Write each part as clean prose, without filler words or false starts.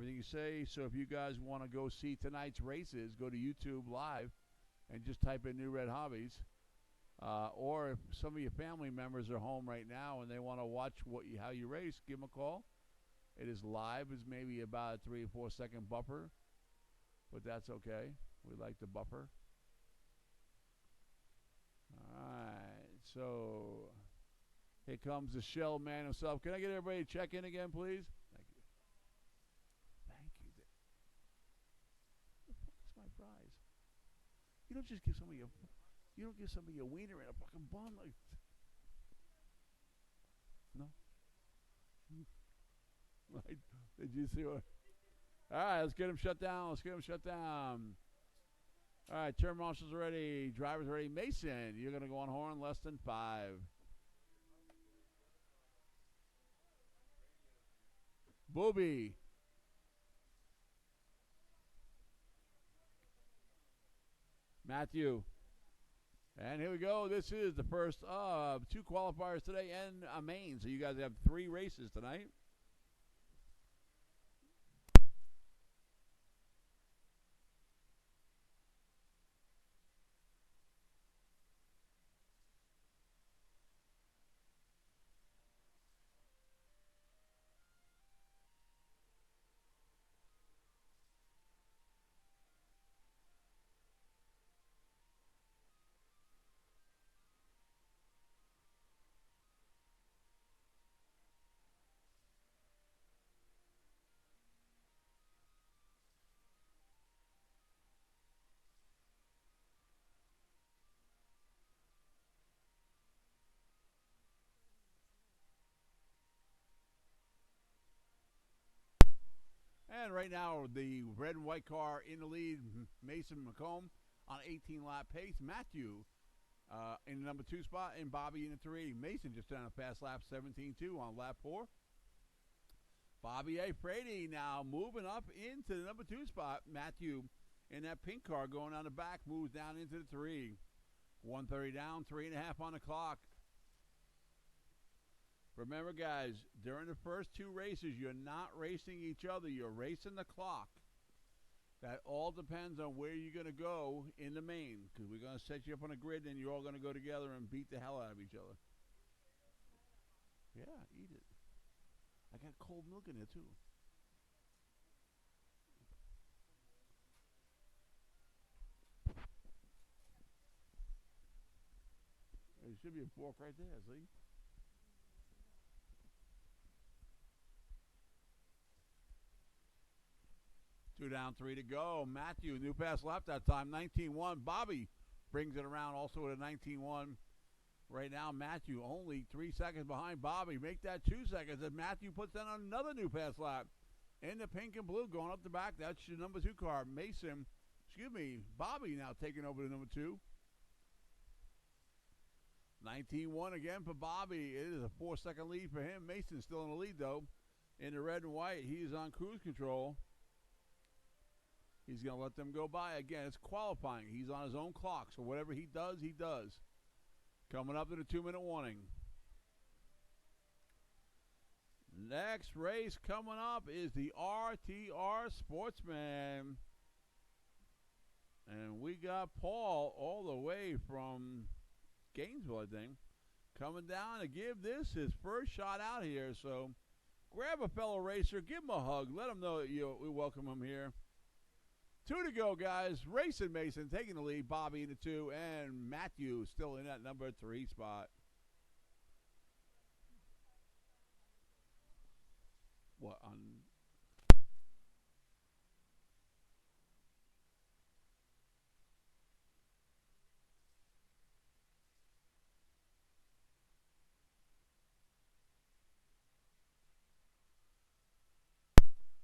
everything you say. So if you guys want to go see tonight's races, go to YouTube Live and just type in New Red Hobbies. Or if some of your family members are home right now and they want to watch how you race, give them a call. It is live. It's maybe about a 3 or 4 second buffer, but that's okay. We like the buffer. All right, so here comes the shell man himself. Can I get everybody to check in again, please? Thank you. Thank you. What the fuck is my prize? You don't just give somebody a wiener and a fucking bun like. No. Right? Did you see what? All right, let's get him shut down. All right, turn marshals are ready. Drivers ready. Mason, you're going to go on horn less than 5. Booby. Matthew. And here we go. This is the first of 2 qualifiers today and a main. So you guys have 3 races tonight. And right now, the red and white car in the lead, Mason McComb on 18-lap pace. Matthew in the number 2 spot, and Bobby in the 3. Mason just down a fast lap, 17-2 on lap 4. Bobby A. Frady now moving up into the number 2 spot. Matthew in that pink car going on the back moves down into the 3. 1:30 down, 3.5 on the clock. Remember, guys, during the first 2 races, you're not racing each other. You're racing the clock. That all depends on where you're going to go in the main, because we're going to set you up on a grid, and you're all going to go together and beat the hell out of each other. Yeah, eat it. I got cold milk in there, too. There should be a fork right there, see? Two down, 3 to go. Matthew, new pass lap that time, 19-1. Bobby brings it around also with a 19-1. Right now, Matthew only 3 seconds behind Bobby. Make that 2 seconds as Matthew puts down another new pass lap. In the pink and blue going up the back, that's your number 2 car. Bobby now taking over the number 2. 19-1 again for Bobby. It is a 4-second lead for him. Mason's still in the lead, though. In the red and white, he is on cruise control. He's going to let them go by. Again, it's qualifying. He's on his own clock, so whatever he does, he does. Coming up to the 2-minute warning. Next race coming up is the RTR Sportsman. And we got Paul all the way from Gainesville, I think, coming down to give this his first shot out here. So grab a fellow racer, give him a hug, let him know that we welcome him here. 2 to go, guys. Racing Mason taking the lead. Bobby in the 2, and Matthew still in that number 3 spot. What on?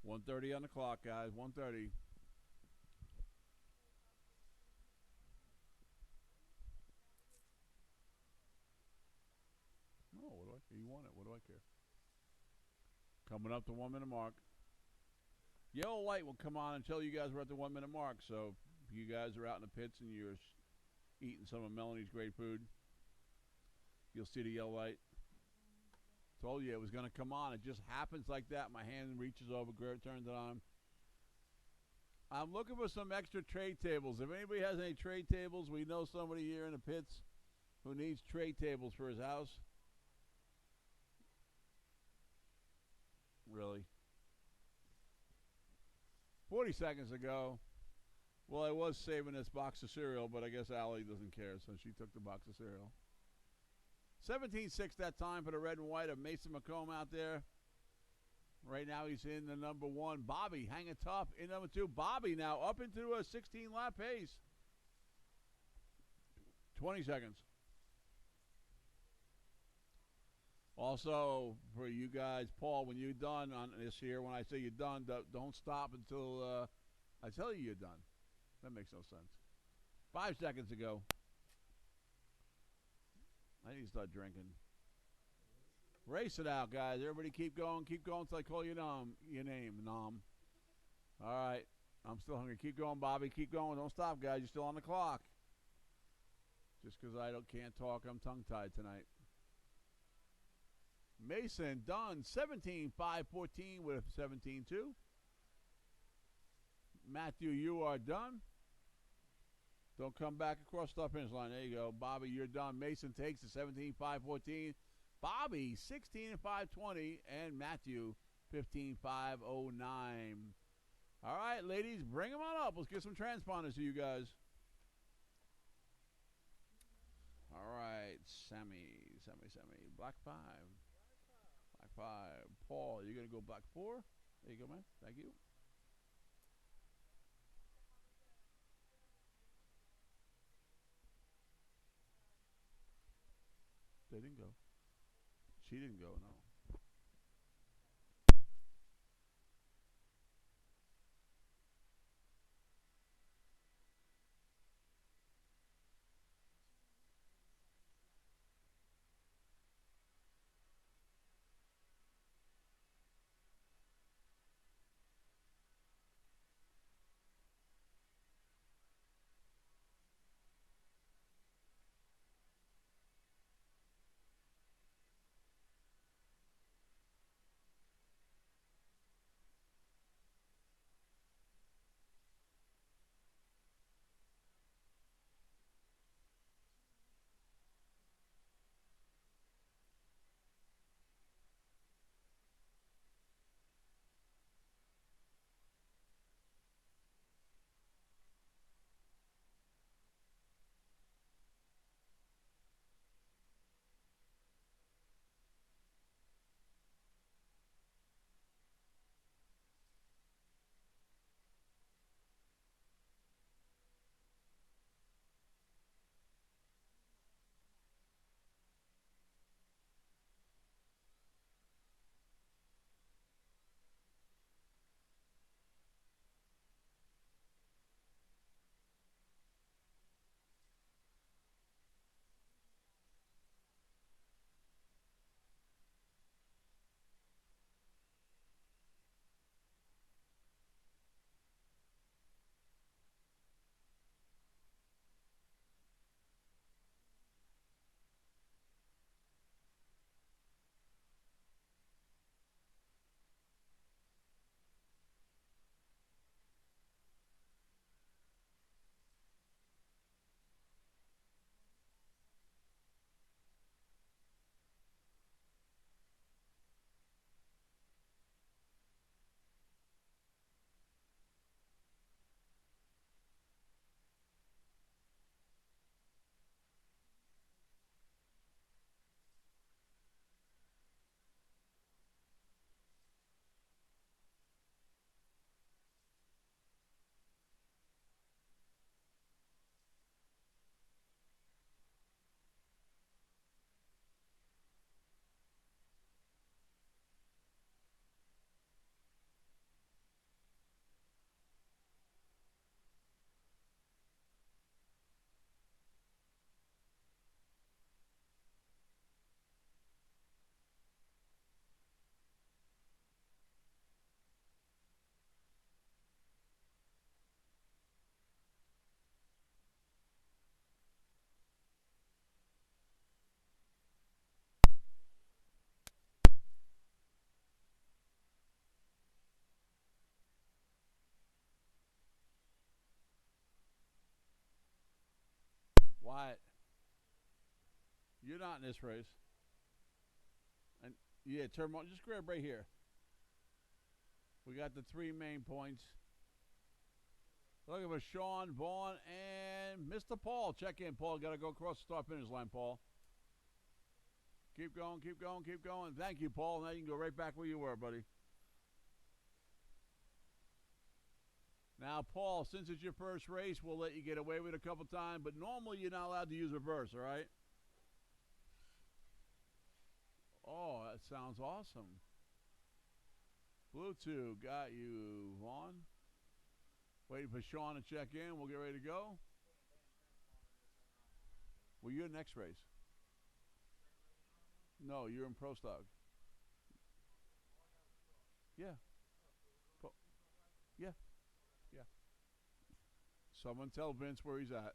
$1:30 on the clock, guys. 1:30. No, what do I care? You want it. What do I care? Coming up to 1 minute mark. Yellow light will come on and tell you guys we're at the 1 minute mark. So if you guys are out in the pits and you're eating some of Melanie's great food, you'll see the yellow light. Told you it was going to come on. It just happens like that. My hand reaches over, turns it on. I'm looking for some extra tray tables. If anybody has any tray tables, we know somebody here in the pits who needs tray tables for his house. Really? 40 seconds ago. Well, I was saving this box of cereal, but I guess Allie doesn't care, so she took the box of cereal. 17-6 that time for the red and white of Mason McComb out there. Right now he's in the number 1. Bobby hanging tough in number 2. Bobby now up into a 16-lap pace. 20 seconds. Also, for you guys, Paul, when you're done on this here, when I say you're done, don't stop until I tell you you're done. That makes no sense. 5 seconds ago. I need to start drinking. Race it out, guys. Everybody keep going until I call your name, Nom. All right. I'm still hungry. Keep going, Bobby. Keep going. Don't stop, guys. You're still on the clock. Just because can't talk, I'm tongue-tied tonight. Mason done 17-5-14 with 17-2. Matthew, you are done. Don't come back across the finish line. There you go. Bobby, you're done. Mason takes it 17-5-14. Bobby 16-5-20. And Matthew 15-5-09. All right, ladies, bring them on up. Let's get some transponders to you guys. All right, Sammy. Black 5. Black 5. Paul, you're going to go black 4? There you go, man. Thank you. They didn't go. She didn't go, no. Wyatt, you're not in this race. And yeah, turmoil. Just grab right here. We got the 3 main points. Looking for Sean, Vaughn, and Mr. Paul. Check in, Paul. Got to go across the start-finish line, Paul. Keep going, keep going, keep going. Thank you, Paul. Now you can go right back where you were, buddy. Now, Paul, since it's your first race, we'll let you get away with it a couple times, but normally you're not allowed to use reverse, all right? Oh, that sounds awesome. Bluetooth, got you, Vaughn. Waiting for Sean to check in. We'll get ready to go. Well, you're next race. No, you're in Pro Stock. Yeah. Yeah. Yeah. Someone tell Vince where he's at.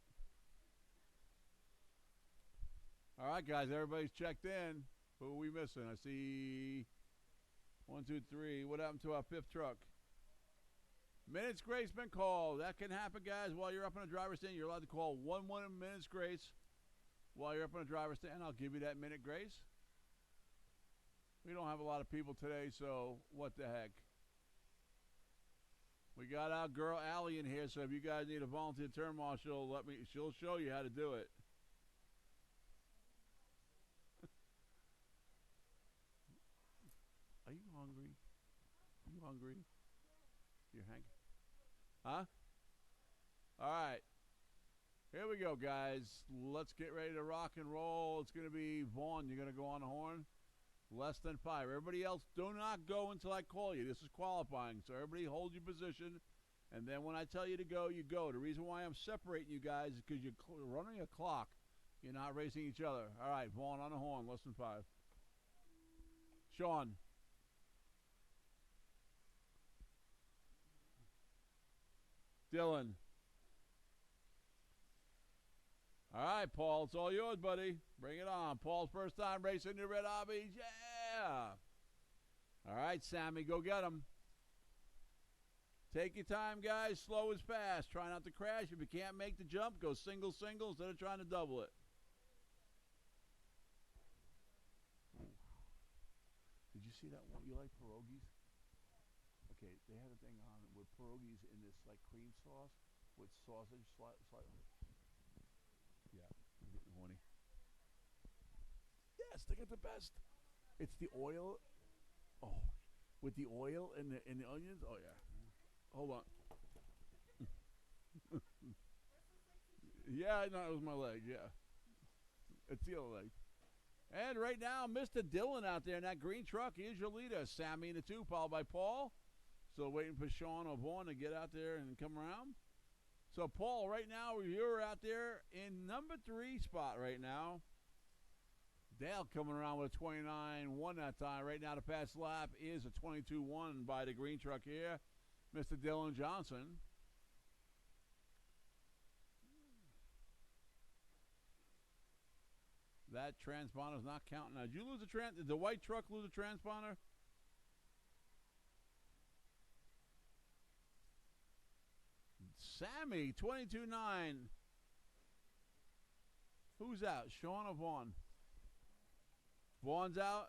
All right, guys, everybody's checked in. Who are we missing? I see 1, 2, 3. What happened to our 5th truck? Minutes grace been called. That can happen, guys. While you're up in a driver's stand, you're allowed to call 1 minutes grace while you're up in a driver's stand. I'll give you that minute grace. We don't have a lot of people today, so what the heck. We got our girl Allie in here, so if you guys need a volunteer turn marshal, she'll show you how to do it. Are you hungry? You hungry? You're hungry? Huh? All right. Here we go, guys. Let's get ready to rock and roll. It's going to be Vaughn. You're going to go on the horn. Less than 5. Everybody else, do not go until I call you. This is qualifying, so everybody hold your position. And then when I tell you to go, you go. The reason why I'm separating you guys is because you're running a clock. You're not racing each other. All right, Vaughn on the horn. Less than 5. Sean. Dylan. All right, Paul, it's all yours, buddy. Bring it on. Paul's first time racing NewRedHobbies. Yeah. All right, Sammy, go get him. Take your time, guys. Slow is fast. Try not to crash. If you can't make the jump, go single, single instead of trying to double it. Did you see that one? You like pierogies? Okay, they had a thing on with pierogies in this like cream sauce with sausage slightly. Yeah, I'm getting horny. Yes, they got the best. It's the oil. Oh, with the oil and the onions. Oh yeah. Hold on. Yeah, no, it was my leg. Yeah, it's the other leg. And right now, Mr. Dylan out there in that green truck. He is your leader. Sammy in the 2, followed by Paul. Still waiting for Sean or Vaughn to get out there and come around. So, Paul, right now, you're out there in number 3 spot right now. Dale coming around with a 29-1 that time. Right now, the fast lap is a 22-1 by the green truck here, Mr. Dylan Johnson. That transponder's not counting. Now, did you lose did the white truck lose a transponder? Sammy, 22-9. Who's out? Sean or Vaughn? Vaughn's out.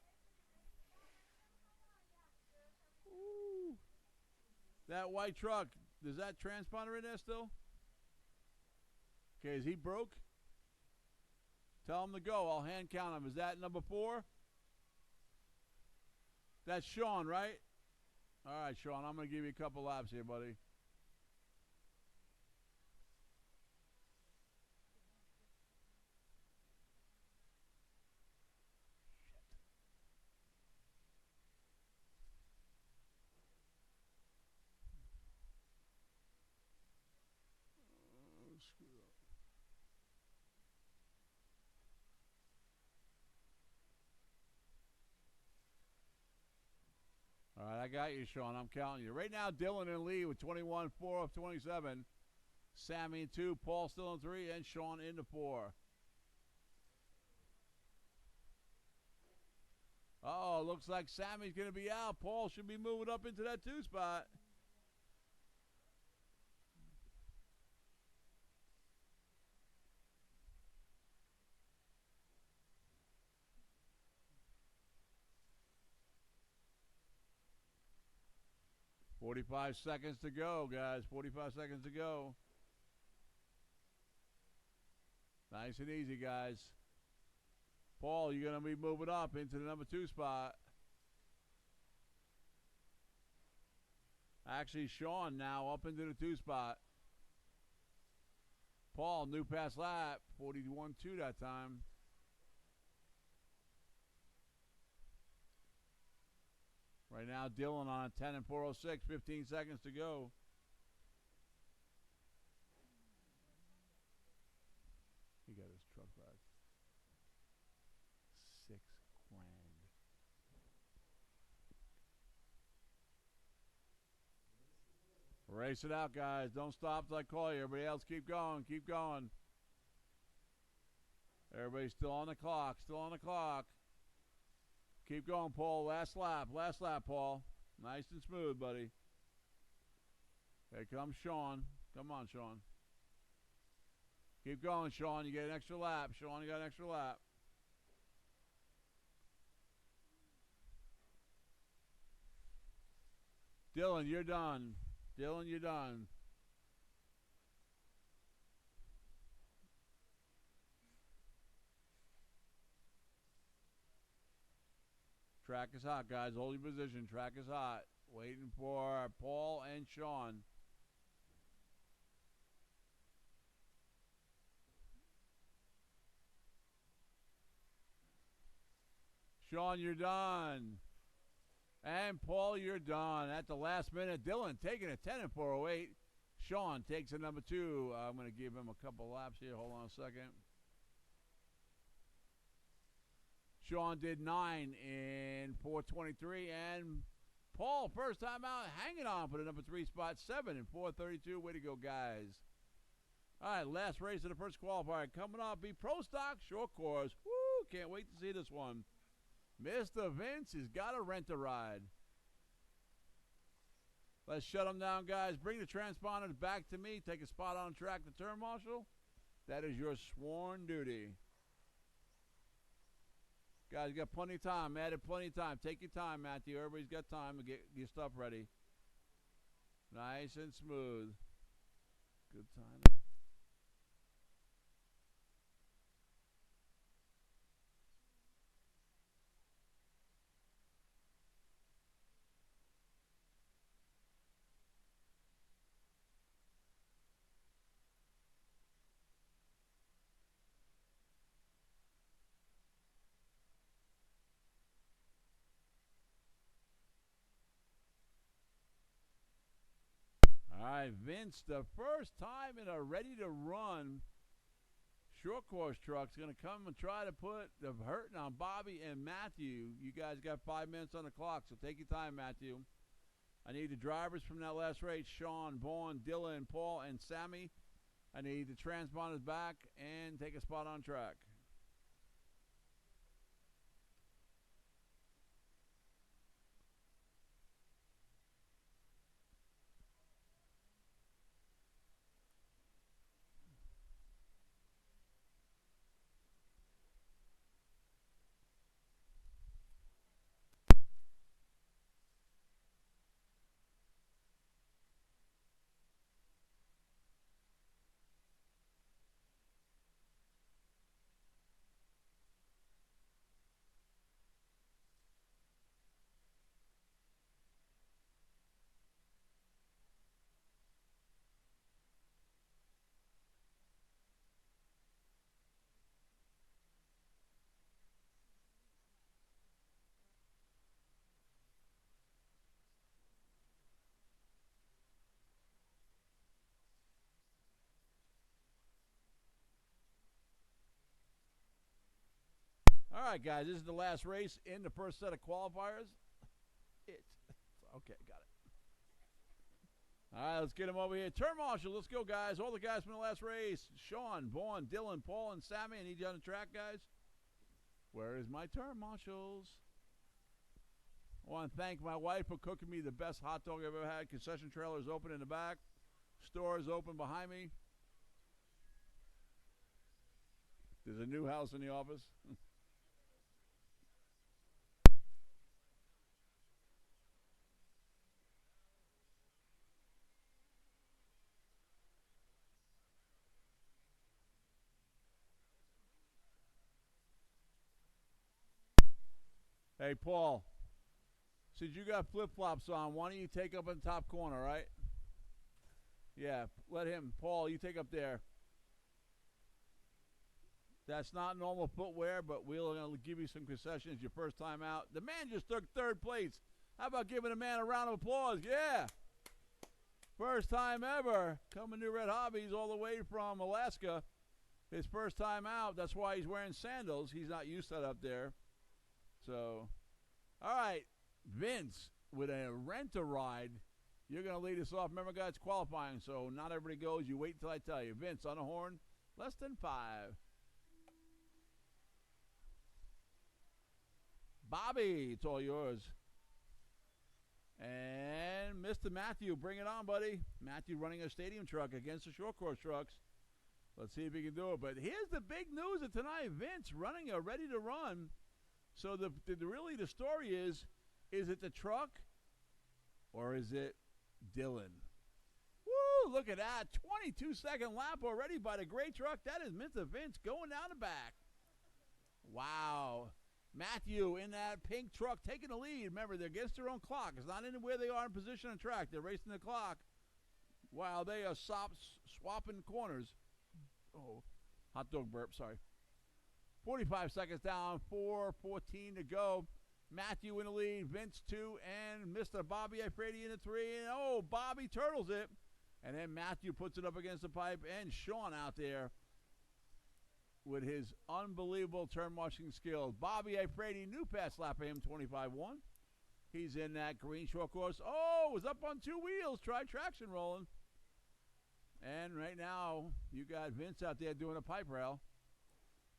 Ooh. That white truck, is that transponder in there still? Okay, is he broke? Tell him to go. I'll hand count him. Is that number 4? That's Sean, right? All right, Sean, I'm going to give you a couple laps here, buddy. All right, I got you, Sean. I'm counting you. Right now, Dylan in lead with 21-4 of 27. Sammy in 2, Paul still in 3, and Sean in the 4. Oh, looks like Sammy's going to be out. Paul should be moving up into that 2 spot. 45 seconds to go, guys. 45 seconds to go. Nice and easy, guys. Paul, you're going to be moving up into the number 2 spot. Actually, Sean now up into the 2 spot. Paul, new pass lap, 41.2 that time. Right now, Dylan on 10 and 406, 15 seconds to go. He got his truck back. $6,000. Race it out, guys. Don't stop till I call you. Everybody else keep going. Keep going. Everybody's still on the clock. Still on the clock. Keep going, Paul. Last lap. Last lap, Paul. Nice and smooth, buddy. Here comes Sean. Come on, Sean. Keep going, Sean. You get an extra lap. Sean, you got an extra lap. Dylan, you're done. Dylan, you're done. Track is hot, guys. Hold your position. Track is hot. Waiting for Paul and Sean. Sean, you're done. And Paul, you're done. At the last minute, Dylan taking a 10 and 408. Sean takes a number 2. I'm going to give him a couple laps here. Hold on a second. Sean did 9 in 423. And Paul, first time out, hanging on for the number 3 spot, 7 in 432. Way to go, guys. All right, last race of the first qualifier. Coming up, be Pro Stock Short Course. Woo, can't wait to see this one. Mr. Vince has got to rent a ride. Let's shut them down, guys. Bring the transponders back to me. Take a spot on track to turn marshal. That is your sworn duty. Guys, you got plenty of time. Added plenty of time. Take your time, Matthew. Everybody's got time to get your stuff ready. Nice and smooth. Good time. All right, Vince, the first time in a ready-to-run short course truck's going to come and try to put the hurting on Bobby and Matthew. You guys got 5 minutes on the clock, so take your time, Matthew. I need the drivers from that last race, Sean, Vaughn, Dylan, Paul, and Sammy. I need the transponders back and take a spot on track. All right, guys, this is the last race in the first set of qualifiers. Okay, got it. All right, let's get them over here. Turn marshal, let's go, guys. All the guys from the last race. Sean, Vaughn, Dylan, Paul, and Sammy. I need you on the track, guys. Where is my turn marshals? I want to thank my wife for cooking me the best hot dog I've ever had. Concession trailer is open in the back. Store is open behind me. There's a new house in the office. Hey, Paul, since you got flip-flops on, why don't you take up in the top corner, right? Yeah, let him. Paul, you take up there. That's not normal footwear, but we're going to give you some concessions your first time out. The man just took third place. How about giving a man a round of applause? Yeah. First time ever. Coming to Red Hobbies all the way from Alaska. His first time out. That's why he's wearing sandals. He's not used to that up there. So, all right. Vince, with a rent-a-ride, you're going to lead us off. Remember, guys, qualifying, so not everybody goes. You wait until I tell you. Vince, on the horn, less than 5. Bobby, it's all yours. And Mr. Matthew, bring it on, buddy. Matthew running a stadium truck against the short course trucks. Let's see if he can do it. But here's the big news of tonight. Vince running a ready to run. So really the story is it the truck or is it Dylan? Woo, look at that. 22-second lap already by the gray truck. That is Mr. Vince going down the back. Wow. Matthew in that pink truck taking the lead. Remember, they're against their own clock. It's not in where they are in position on track. They're racing the clock while they are swapping corners. Oh, hot dog burp, sorry. 45 seconds down, 4:14 to go. Matthew in the lead, Vince 2, and Mr. Bobby Ifredi in the 3. And, oh, Bobby turtles it. And then Matthew puts it up against the pipe, and Sean out there with his unbelievable turn marching skills. Bobby Ifredi, new pass lap of him, 25-1. He's in that green short course. Oh, was up on 2 wheels. Try traction rolling. And right now, you got Vince out there doing a pipe rail.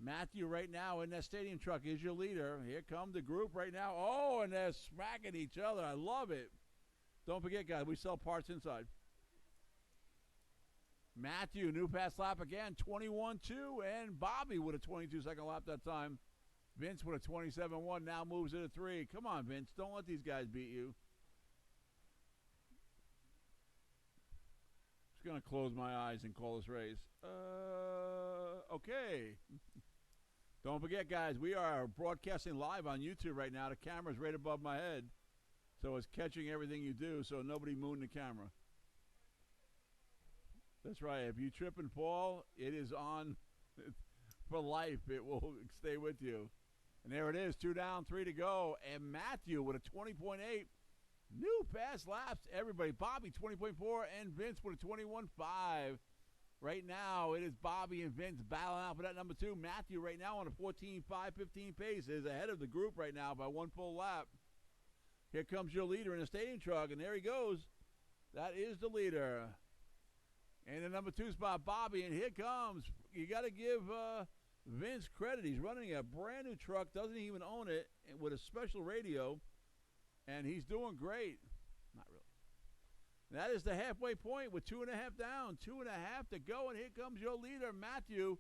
Matthew right now in that stadium truck is your leader. Here comes the group right now. Oh, and they're smacking each other. I love it. Don't forget, guys, we sell parts inside. Matthew, new pass lap again, 21-2, and Bobby with a 22-second lap that time. Vince with a 27-1, now moves to the 3. Come on, Vince, don't let these guys beat you. Just going to close my eyes and call this race. Okay. Don't forget, guys, we are broadcasting live on YouTube right now. The camera's right above my head, so it's catching everything you do, so nobody moon the camera. That's right. If you trip and fall, it is on for life. It will stay with you. And there it is, 2 down, 3 to go. And Matthew with a 20.8. New fast laps. Everybody. Bobby, 20.4. And Vince with a 21.5. Right now, it is Bobby and Vince battling out for that number 2. Matthew right now on a 14.5, 15 pace is ahead of the group right now by 1 full lap. Here comes your leader in a stadium truck, and there he goes. That is the leader. And the number 2 spot, Bobby, and here comes. You got to give Vince credit. He's running a brand new truck, doesn't even own it, and with a special radio, and he's doing great. Not really. That is the halfway point with 2.5 down, 2.5 to go, and here comes your leader, Matthew,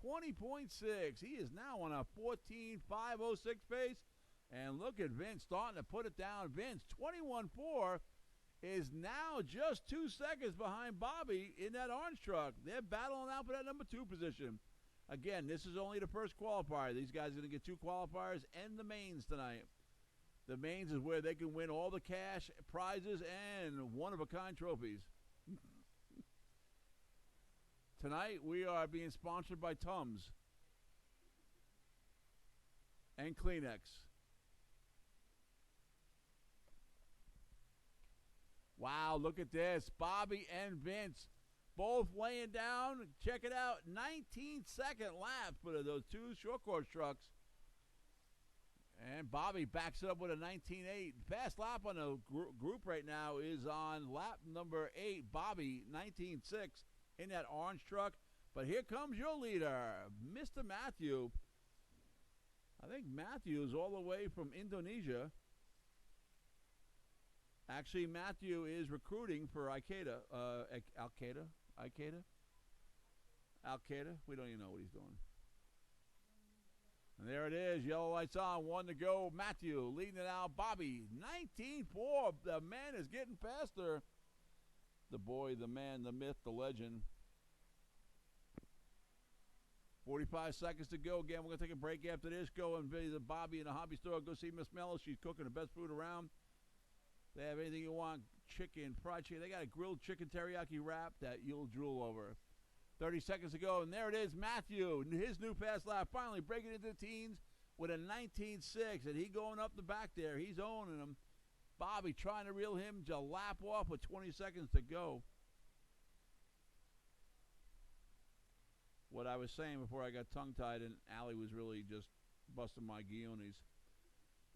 20.6. He is now on a 14.506 pace, and look at Vince starting to put it down. Vince, 21.4. is now just 2 seconds behind Bobby in that orange truck. They're battling out for that number 2 position. Again, this is only the first qualifier. These guys are going to get 2 qualifiers and the mains tonight. The mains is where they can win all the cash, prizes, and one-of-a-kind trophies. Tonight, we are being sponsored by Tums and Kleenex. Wow, look at this. Bobby and Vince both laying down. Check it out. 19-second lap for those 2 short course trucks. And Bobby backs it up with a 19.8. Fast lap on the group right now is on lap number 8. Bobby, 19.6 in that orange truck. But here comes your leader, Mr. Matthew. I think Matthew is all the way from Indonesia. Actually, Matthew is recruiting for Al-Qaeda. We don't even know what he's doing. And there it is. Yellow lights on. 1 to go. Matthew leading it out. Bobby, 19.4. The man is getting faster. The boy, the man, the myth, the legend. 45 seconds to go. Again, we're going to take a break after this. Go and visit Bobby in the hobby store. Go see Miss Mello. She's cooking the best food around. They have anything you want. Chicken, fried chicken. They got a grilled chicken teriyaki wrap that you'll drool over. 30 seconds to go. And there it is, Matthew. His new fast lap finally breaking into the teens with a 19.6. And he going up the back there. He's owning him. Bobby trying to reel him to lap off with 20 seconds to go. What I was saying before I got tongue-tied and Allie was really just busting my guiones.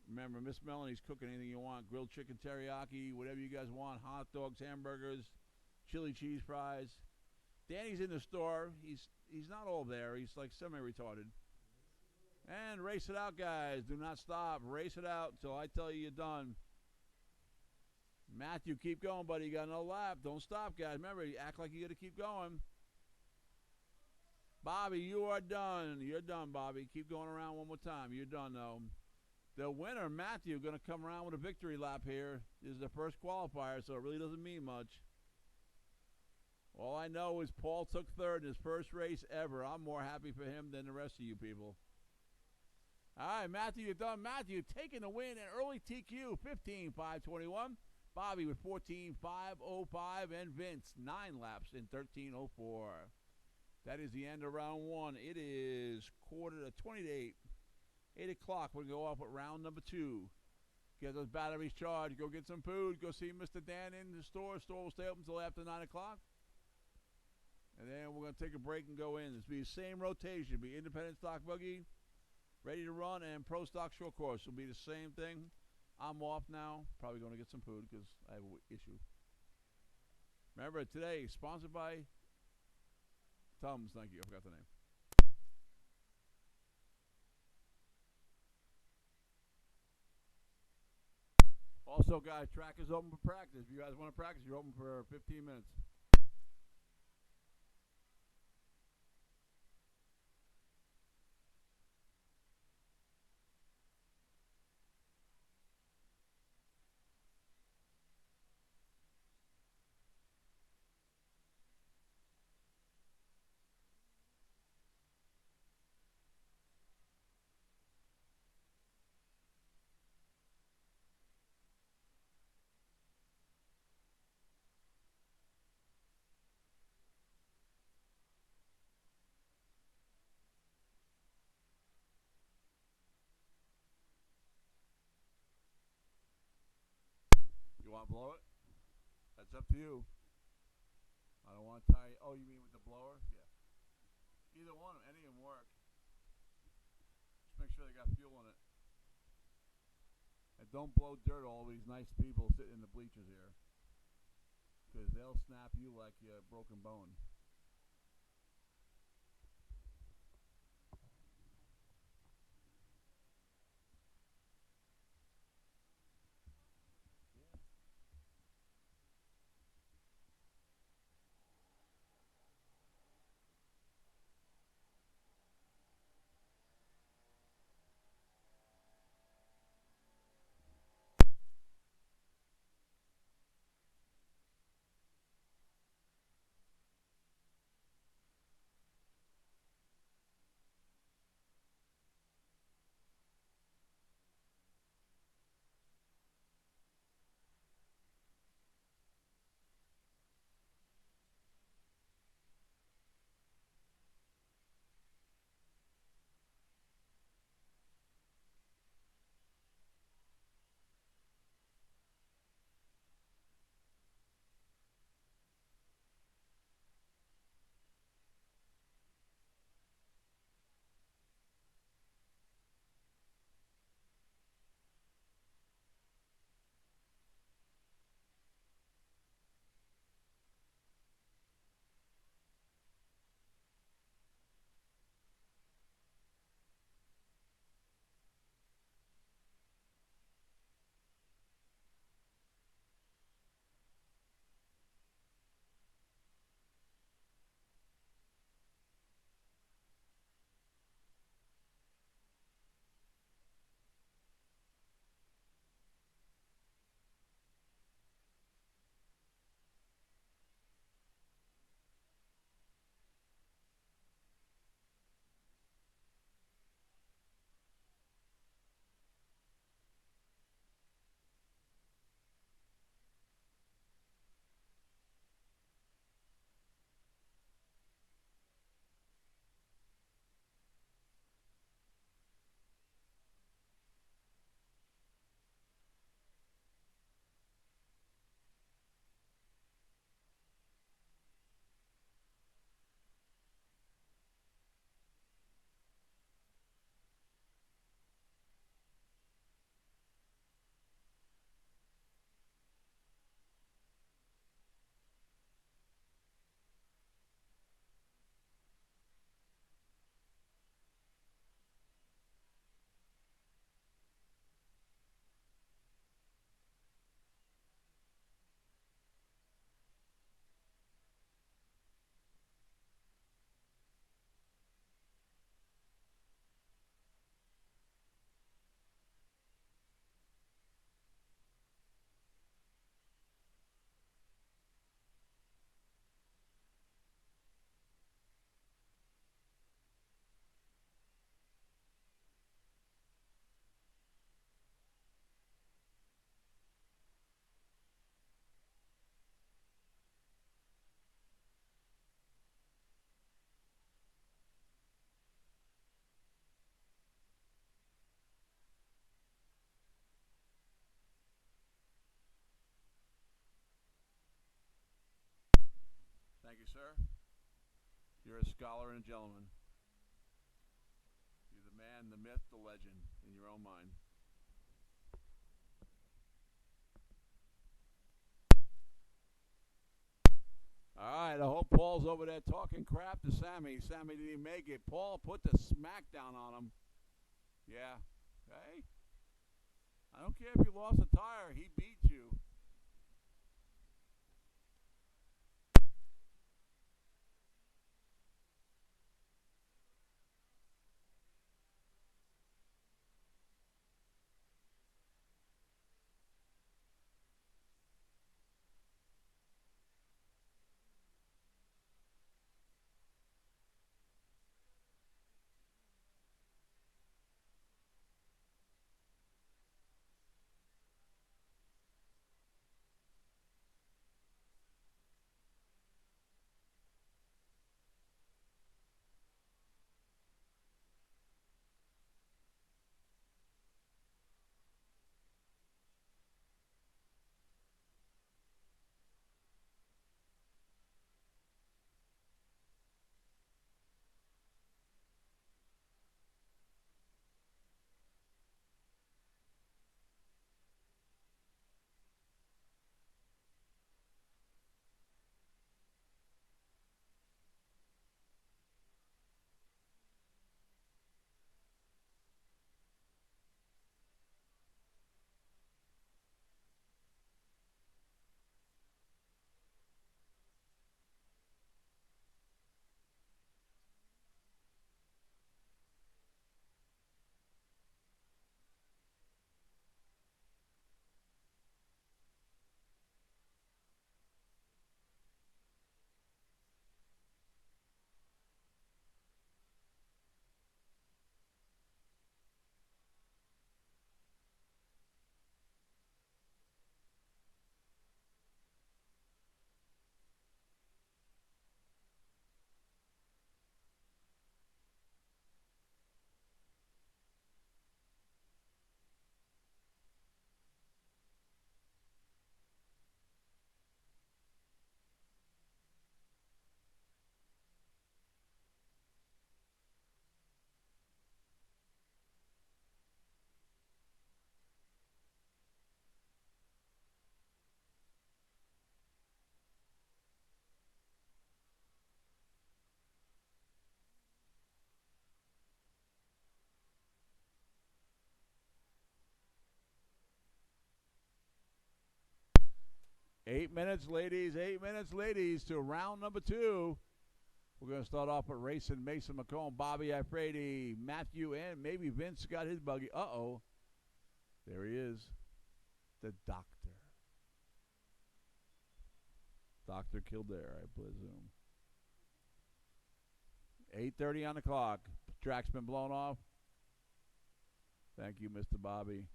Remember, Miss Melanie's cooking anything you want. Grilled chicken teriyaki, whatever you guys want. Hot dogs, hamburgers, chili cheese fries. Danny's in the store. He's not all there. He's like semi-retarded. And race it out, guys. Do not stop. Race it out until I tell you you're done. Matthew, keep going, buddy. You got no lap. Don't stop, guys. Remember, you act like you got to keep going. Bobby, you are done. You're done, Bobby. Keep going around one more time. You're done, though. The winner, Matthew, going to come around with a victory lap here. This is the first qualifier, so it really doesn't mean much. All I know is Paul took third in his first race ever. I'm more happy for him than the rest of you people. All right, Matthew, you're done. Matthew taking the win in early TQ, 15.521. Bobby with 14.505, and Vince 9 laps in 13.04. That is the end of round one. It is 20 to 8. 8 o'clock, we'll go off with round number 2. Get those batteries charged. Go get some food. Go see Mr. Dan in the store. Store will stay open until after 9 o'clock. And then we're going to take a break and go in. This will be the same rotation. It'll be independent stock buggy, ready to run, and pro stock short course will be the same thing. I'm off now. Probably going to get some food because I have an issue. Remember, today, sponsored by Tums. Thank you. I forgot the name. Also, guys, track is open for practice. If you guys want to practice, you're open for 15 minutes. You want to blow it? That's up to you. I don't want to tie. Oh, you mean with the blower? Yeah. Either one, any of them work. Just make sure they got fuel in it. And don't blow dirt all these nice people sitting in the bleachers here. Because they'll snap you like a broken bone. Thank you, sir. You're a scholar and a gentleman. You're the man, the myth, the legend in your own mind. All right, I hope Paul's over there talking crap to Sammy. Sammy didn't make it. Paul put the smack down on him. Yeah. Hey, I don't care if you lost a tire. He beat you. Eight minutes, ladies. 8 minutes, ladies, to round number two. We're going to start off with racing Mason McComb, Bobby Ifredi, Matthew, and maybe Vince got his buggy. Uh-oh. There he is. The doctor. Dr. Kildare, I presume. 8:30 on the clock. Track's been blown off. Thank you, Mr. Bobby.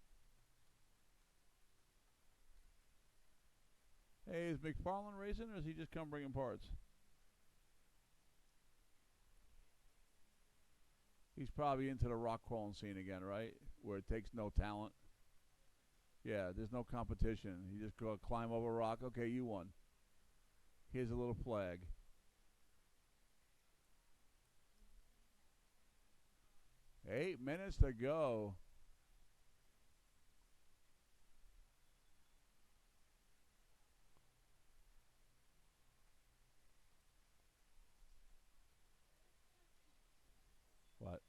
Hey, is McFarland racing, or is he just come bringing parts? He's probably into the rock crawling scene again, right? Where it takes no talent. Yeah, there's no competition. You just go climb over a rock. Okay, you won. Here's a little flag. 8 minutes to go. What?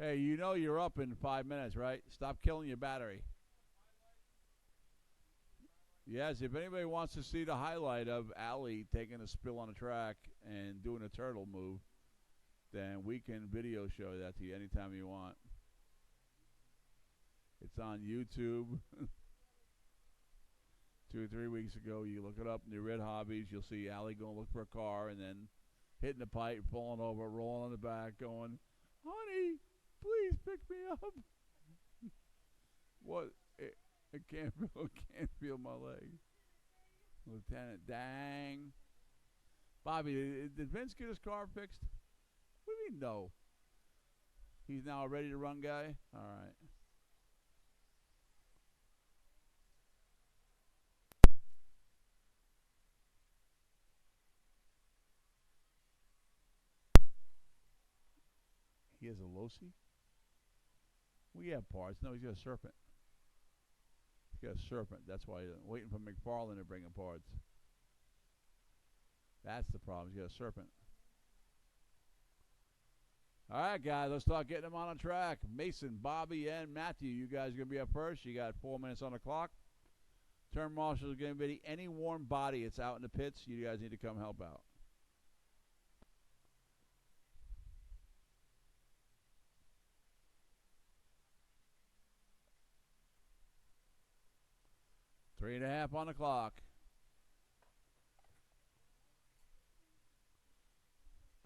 Hey, you know you're up in 5 minutes, right? Stop killing your battery. Yes, if anybody wants to see the highlight of Allie taking a spill on a track and doing a turtle move, then we can video show that to you anytime you want. It's on YouTube. 2 or 3 weeks ago, you look it up, NewRedHobbies, you'll see Allie going to look for a car and then hitting the pipe, falling over, rolling on the back, going, "Honey, please pick me up." What? I can't feel my leg. Lieutenant, dang. Bobby, did Vince get his car fixed? What do you mean no? He's now a ready to run guy? All right. He has a Losi? We have parts. No, he's got a Serpent. He's got a Serpent. That's why he's waiting for McFarlane to bring him parts. That's the problem. He's got a Serpent. All right, guys, let's start getting them on a track. Mason, Bobby, and Matthew, you guys are going to be up first. You got 4 minutes on the clock. Turn marshals are going to be any warm body that's out in the pits. You guys need to come help out. Three and a half on the clock.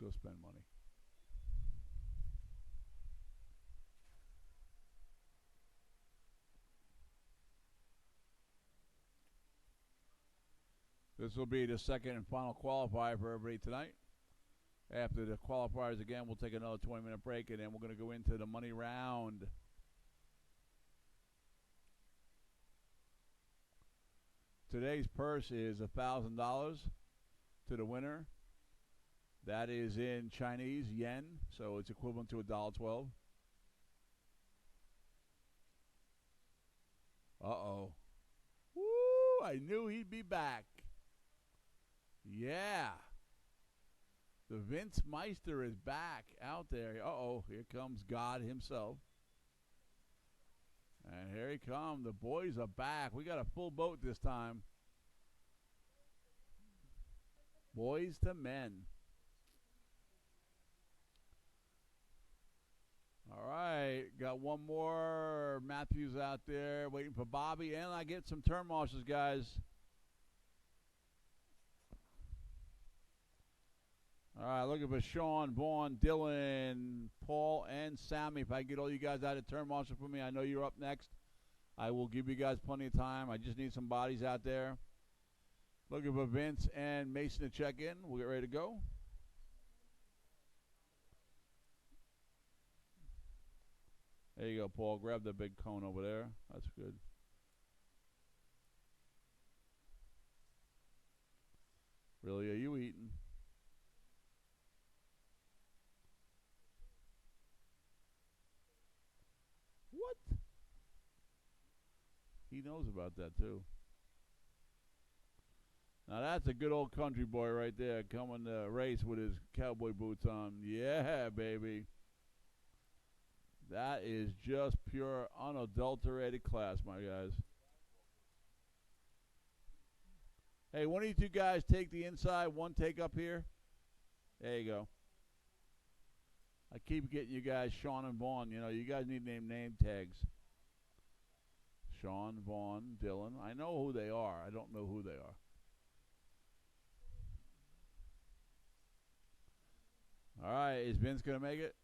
Go spend money. This will be the second and final qualifier for everybody tonight. After the qualifiers again, we'll take another 20-minute break, and then we're going to go into the money round. Today's purse is $1,000 to the winner. That is in Chinese yen, so it's equivalent to $1.12. Uh-oh. Woo! I knew he'd be back. Yeah. The Vince Meister is back out there. Uh-oh, here comes God himself. And here he comes. The boys are back. We got a full boat this time. Boys to men. All right, got one more. Matthews out there waiting for Bobby, and I get some turn marshals, guys. All right, looking for Sean, Vaughn, Dylan, Paul, and Sammy. If I get all you guys out of turn marshal for me, I know you're up next. I will give you guys plenty of time. I just need some bodies out there. Looking for Vince and Mason to check in. We'll get ready to go. There you go, Paul. Grab the big cone over there. That's good. Really, are you eating? What? He knows about that, too. Now, that's a good old country boy right there coming to race with his cowboy boots on. Yeah, baby. That is just pure, unadulterated class, my guys. Hey, one of you two guys take the inside, one take up here. There you go. I keep getting you guys Sean and Vaughn. You know, you guys need name tags. Sean, Vaughn, Dylan. I know who they are. I don't know who they are. All right, is Vince going to make it?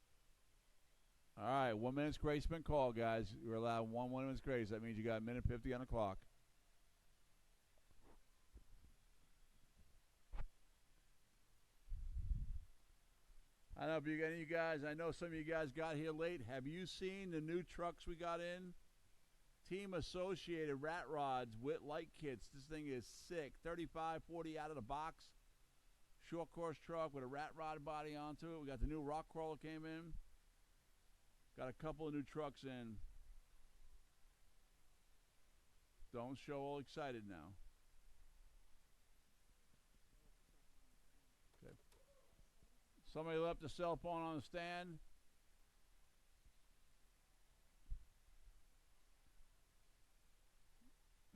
All right, 1 minute's grace been called, guys. You're allowed 1 minute's grace. That means you got a minute 50 on the clock. I don't know if any of you guys, I know some of you guys got here late. Have you seen the new trucks we got in? Team Associated rat rods with light kits. This thing is sick. 35, 40 out of the box. Short course truck with a rat rod body onto it. We got the new rock crawler came in. Got a couple of new trucks in. Don't show all excited now. Okay. Somebody left a cell phone on the stand.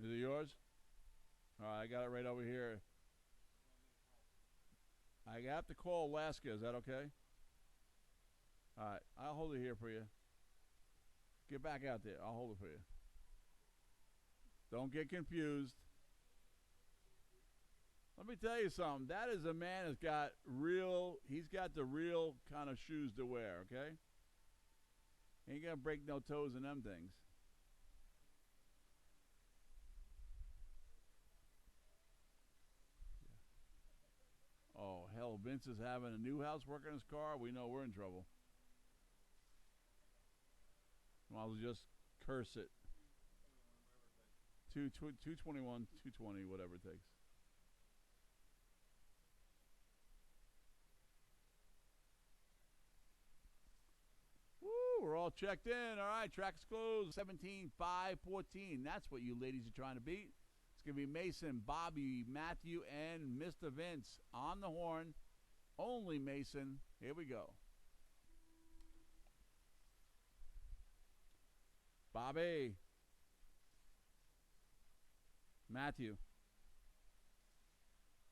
Is it yours? All right, I got it right over here. I have to call Alaska. Is that okay? All right, I'll hold it here for you. Get back out there. I'll hold it for you. Don't get confused. Let me tell you something. That is a man that's got he's got the real kind of shoes to wear, okay? Ain't gonna break no toes in them things. Oh, hell, Vince is having a new house work on his car. We know we're in trouble. Might as well just curse it. 221, 220, whatever it takes. Woo, we're all checked in. All right, track's closed. 17, 5, 14. That's what you ladies are trying to beat. It's going to be Mason, Bobby, Matthew, and Mr. Vince on the horn. Only Mason. Here we go. Bobby. Matthew.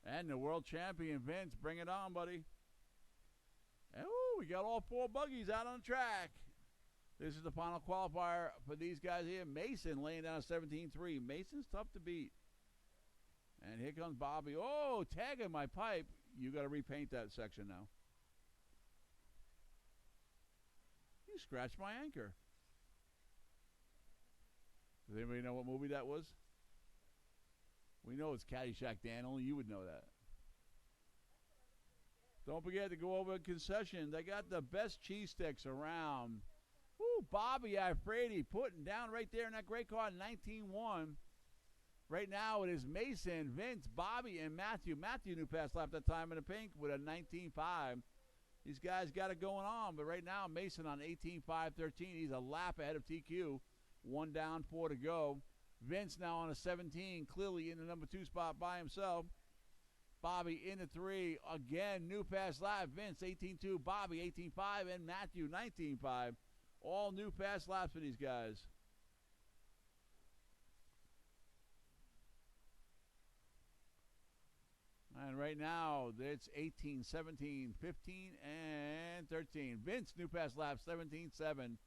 And the world champion, Vince. Bring it on, buddy. Oh, we got all 4 buggies out on the track. This is the final qualifier for these guys here. Mason laying down a 17-3. Mason's tough to beat. And here comes Bobby. Oh, tagging my pipe. You got to repaint that section now. You scratched my anchor. Does anybody know what movie that was? We know it's Caddyshack, Dan. Only you would know that. Don't forget to go over to concession. They got the best cheese sticks around. Woo, Bobby Alfredi putting down right there in that great car, 19-1. Right now it is Mason, Vince, Bobby, and Matthew. Matthew new pass lap that time in the pink with a 19-5. These guys got it going on, but right now Mason on 18-5-13. He's a lap ahead of TQ. 1 down, 4 to go. Vince now on a 17, clearly in the number 2 spot by himself. Bobby in the 3. Again, new pass lap. Vince 18-2, Bobby 18-5, and Matthew 19-5. All new pass laps for these guys. And right now, it's 18, 17, 15, and 13. Vince, new pass lap, 17-7.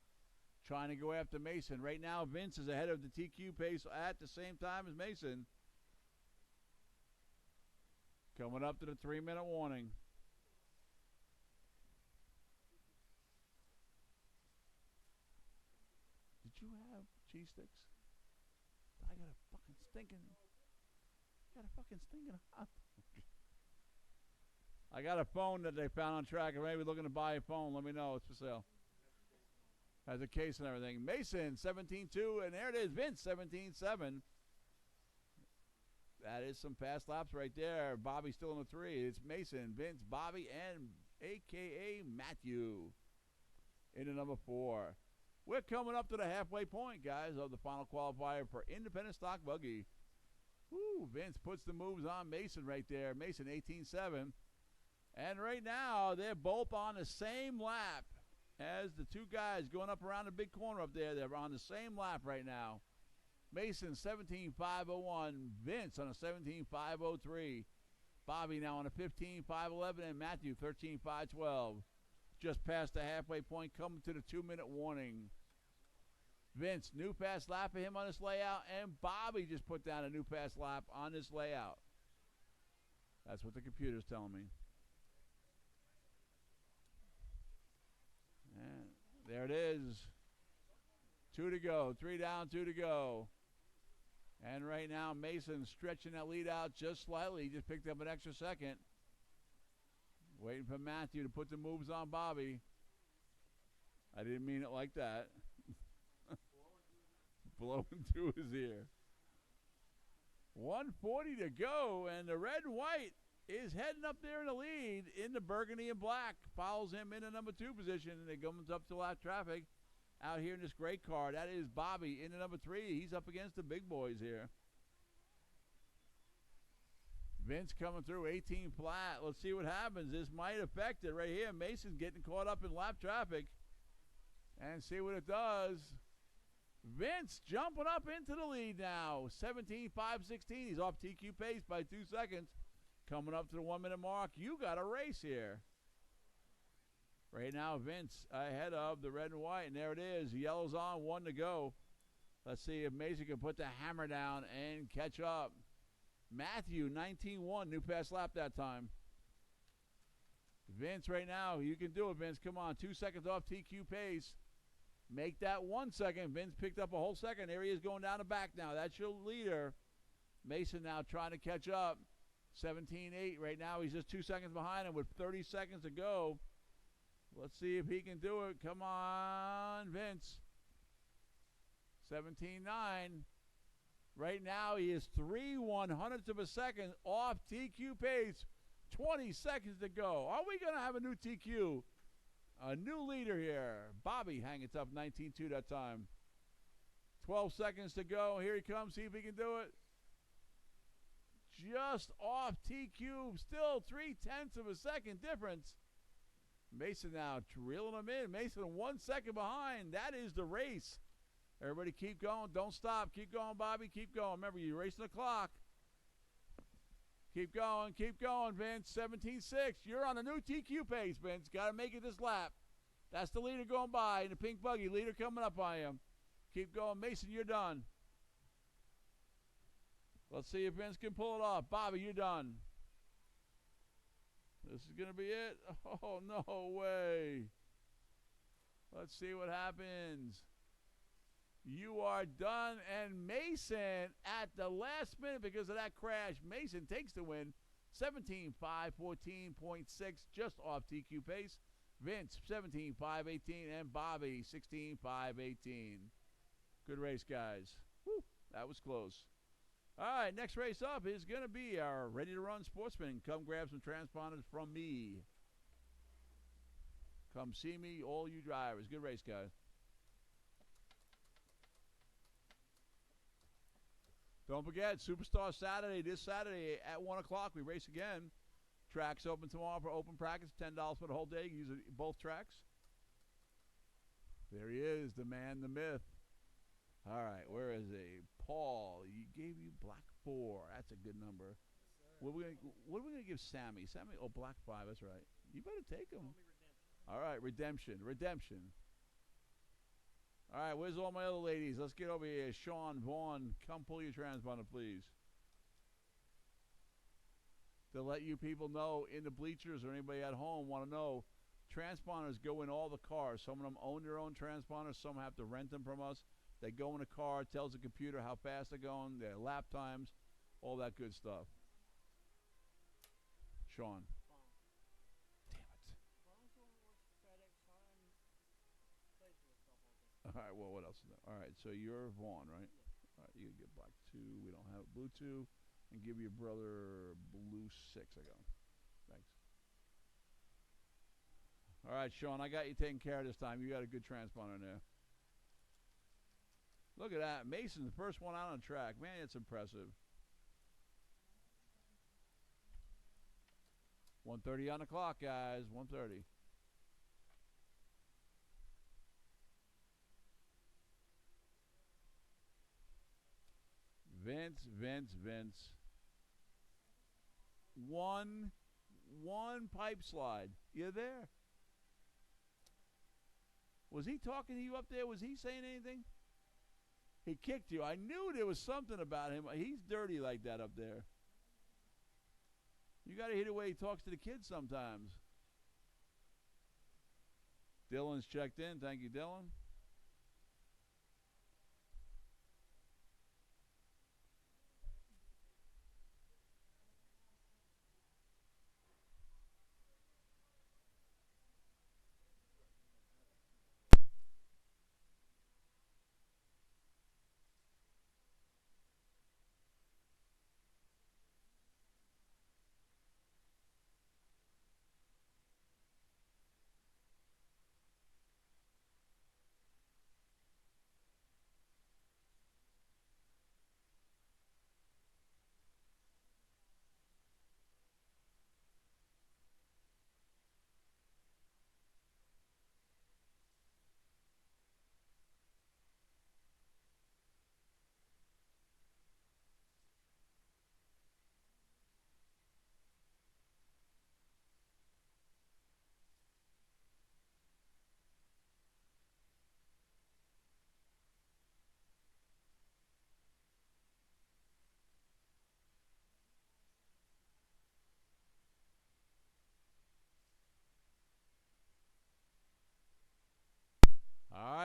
Trying to go after Mason. Right now, Vince is ahead of the TQ pace at the same time as Mason. Coming up to the 3-minute warning. Did you have cheese sticks? I got a fucking stinking hot. I got a phone that they found on track. If maybe looking to buy a phone, let me know. It's for sale. Has a case and everything. Mason, 17-2, and there it is. Vince, 17-7. That is some fast laps right there. Bobby still in the 3. It's Mason, Vince, Bobby, and a.k.a. Matthew in the number 4. We're coming up to the halfway point, guys, of the final qualifier for independent stock buggy. Woo, Vince puts the moves on Mason right there. Mason, 18-7. And right now, they're both on the same lap as the 2 guys going up around the big corner up there. They're on the same lap right now. Mason, 17-501. Vince on a 17-503. Bobby now on a 15-511. And Matthew, 13-512. Just past the halfway point, coming to the 2-minute warning. Vince, new pass lap for him on this layout. And Bobby just put down a new pass lap on this layout. That's what the computer's telling me. And there it is. 2 to go. 3 down, 2 to go. And right now, Mason stretching that lead out just slightly. He just picked up an extra second. Waiting for Matthew to put the moves on Bobby. I didn't mean it like that. Blowing through his ear. 140 to go, and the red and white is heading up there in the lead in the burgundy and black. Follows him in the number 2 position, and it comes up to lap traffic out here in this great car. That is Bobby in the number 3. He's up against the big boys here. Vince coming through 18 flat. Let's see what happens. This might affect it right here. Mason getting caught up in lap traffic. And see what it does. Vince jumping up into the lead now. 17-5-16. He's off TQ pace by 2 seconds. Coming up to the 1 minute mark. You got a race here. Right now, Vince ahead of the red and white. And there it is. Yellow's on, 1 to go. Let's see if Mason can put the hammer down and catch up. Matthew, 19-1. New pass lap that time. Vince right now. You can do it, Vince. Come on. 2 seconds off TQ pace. Make that 1 second. Vince picked up a whole second. There he is going down the back now. That's your leader. Mason now trying to catch up. 17-8 right now. He's just 2 seconds behind him with 30 seconds to go. Let's see if he can do it. Come on, Vince. 17-9. Right now he is 3/100ths of a second off TQ pace. 20 seconds to go. Are we going to have a new TQ? A new leader here. Bobby hanging tough, 19-2 that time. 12 seconds to go. Here he comes. See if he can do it. Just off TQ. Still 0.3 of a second difference. Mason now reeling him in. Mason 1 second behind. That is the race. Everybody keep going. Don't stop. Keep going, Bobby. Keep going. Remember, you're racing the clock. Keep going. Keep going, Vince. 17-6. You're on a new TQ pace, Vince. Got to make it this lap. That's the leader going by in the pink buggy. Leader coming up on you. Keep going. Mason, you're done. Let's see if Vince can pull it off. Bobby, you're done. This is going to be it. Oh, no way. Let's see what happens. You are done. And Mason, at the last minute, because of that crash, Mason takes the win. 17-5, 14.6, just off TQ pace. Vince, 17-5, 18, and Bobby, 16-5, 18. Good race, guys. Woo, that was close. All right, next race up is going to be our ready-to-run sportsman. Come grab some transponders from me. Come see me, all you drivers. Good race, guys. Don't forget, Superstar Saturday, this Saturday at 1 o'clock, we race again. Tracks open tomorrow for open practice, $10 for the whole day. You use both tracks. There he is, the man, the myth. All right, where is he? Paul, he gave you black 4. That's a good number. What are we gonna give Sammy? Sammy, oh, black 5, that's right. You better take him. All right, redemption. All right, where's all my other ladies? Let's get over here. Sean, Vaughn, come pull your transponder, please. To let you people know in the bleachers or anybody at home want to know, transponders go in all the cars. Some of them own their own transponders. Some have to rent them from us. They go in a car, tells the computer how fast they're going, their lap times, all that good stuff. Sean. Damn it. All right, well, what else is there? All right, so you're Vaughn, right? All right, you get black 2. We don't have blue 2. And give your brother blue 6, I got him. Thanks. All right, Sean, I got you taken care of this time. You got a good transponder in there. Look at that. Mason's the first one out on the track. Man, it's impressive. 1:30 on the clock, guys. 1:30. Vince. One pipe slide. You there? Was he talking to you up there? Was he saying anything? He kicked you. I knew there was something about him. He's dirty like that up there. You got to hear the way he talks to the kids sometimes. Dylan's checked in. Thank you, Dylan.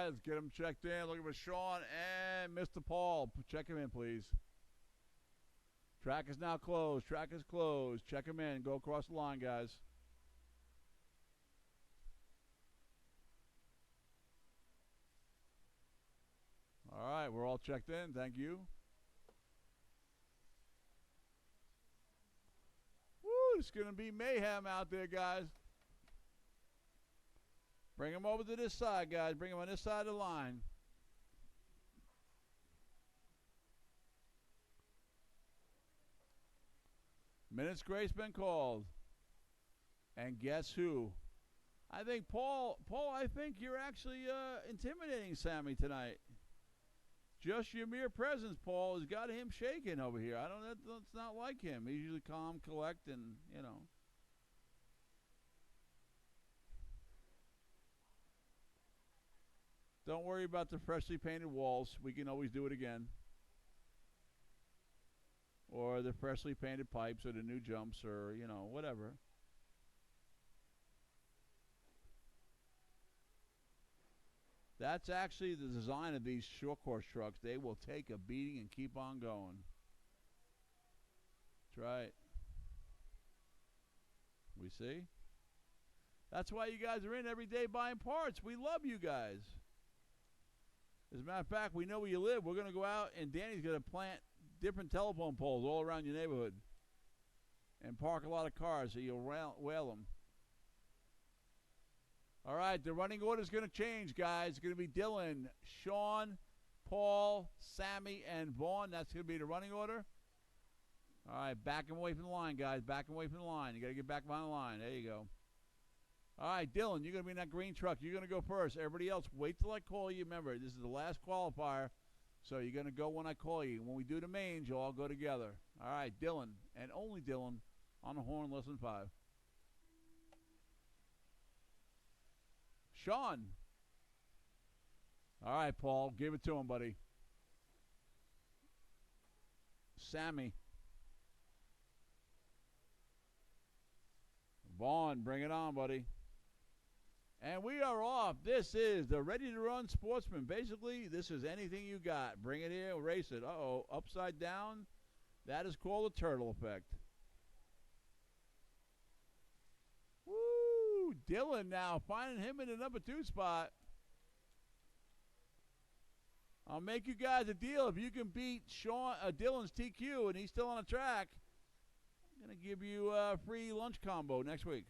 let's get him checked in. Looking for Sean and Mr. Paul. Check him in, please. Track is now closed. Track is closed. Check him in. Go across the line, guys. All right, we're all checked in. Thank you. Woo, it's going to be mayhem out there, guys. Bring them over to this side, guys. Bring them on this side of the line. Minutes grace been called. And guess who? I think Paul, I think you're actually intimidating Sammy tonight. Just your mere presence, Paul, has got him shaking over here. That's not like him. He's usually calm, collect, and, you know. Don't worry about the freshly painted walls. We can always do it again. Or the freshly painted pipes or the new jumps or, you know, whatever. That's actually the design of these short course trucks. They will take a beating and keep on going. That's right. We see? That's why you guys are in every day buying parts. We love you guys. As a matter of fact, we know where you live. We're going to go out, and Danny's going to plant different telephone poles all around your neighborhood and park a lot of cars so you'll whale them. All right, the running order is going to change, guys. It's going to be Dylan, Sean, Paul, Sammy, and Vaughn. That's going to be the running order. All right, back and away from the line, guys. Back and away from the line. You got to get back behind the line. There you go. All right, Dylan, you're going to be in that green truck. You're going to go first. Everybody else, wait till I call you. Remember, this is the last qualifier, so you're going to go when I call you. When we do the mains, you'll all go together. All right, Dylan, and only Dylan, on the horn, lesson 5. Sean. All right, Paul, give it to him, buddy. Sammy. Vaughn, bring it on, buddy. And we are off. This is the Ready to Run Sportsman. Basically, this is anything you got. Bring it here, race it. Uh-oh, upside down. That is called a turtle effect. Woo! Dylan now, finding him in the number 2 spot. I'll make you guys a deal. If you can beat Dylan's TQ and he's still on the track, I'm going to give you a free lunch combo next week.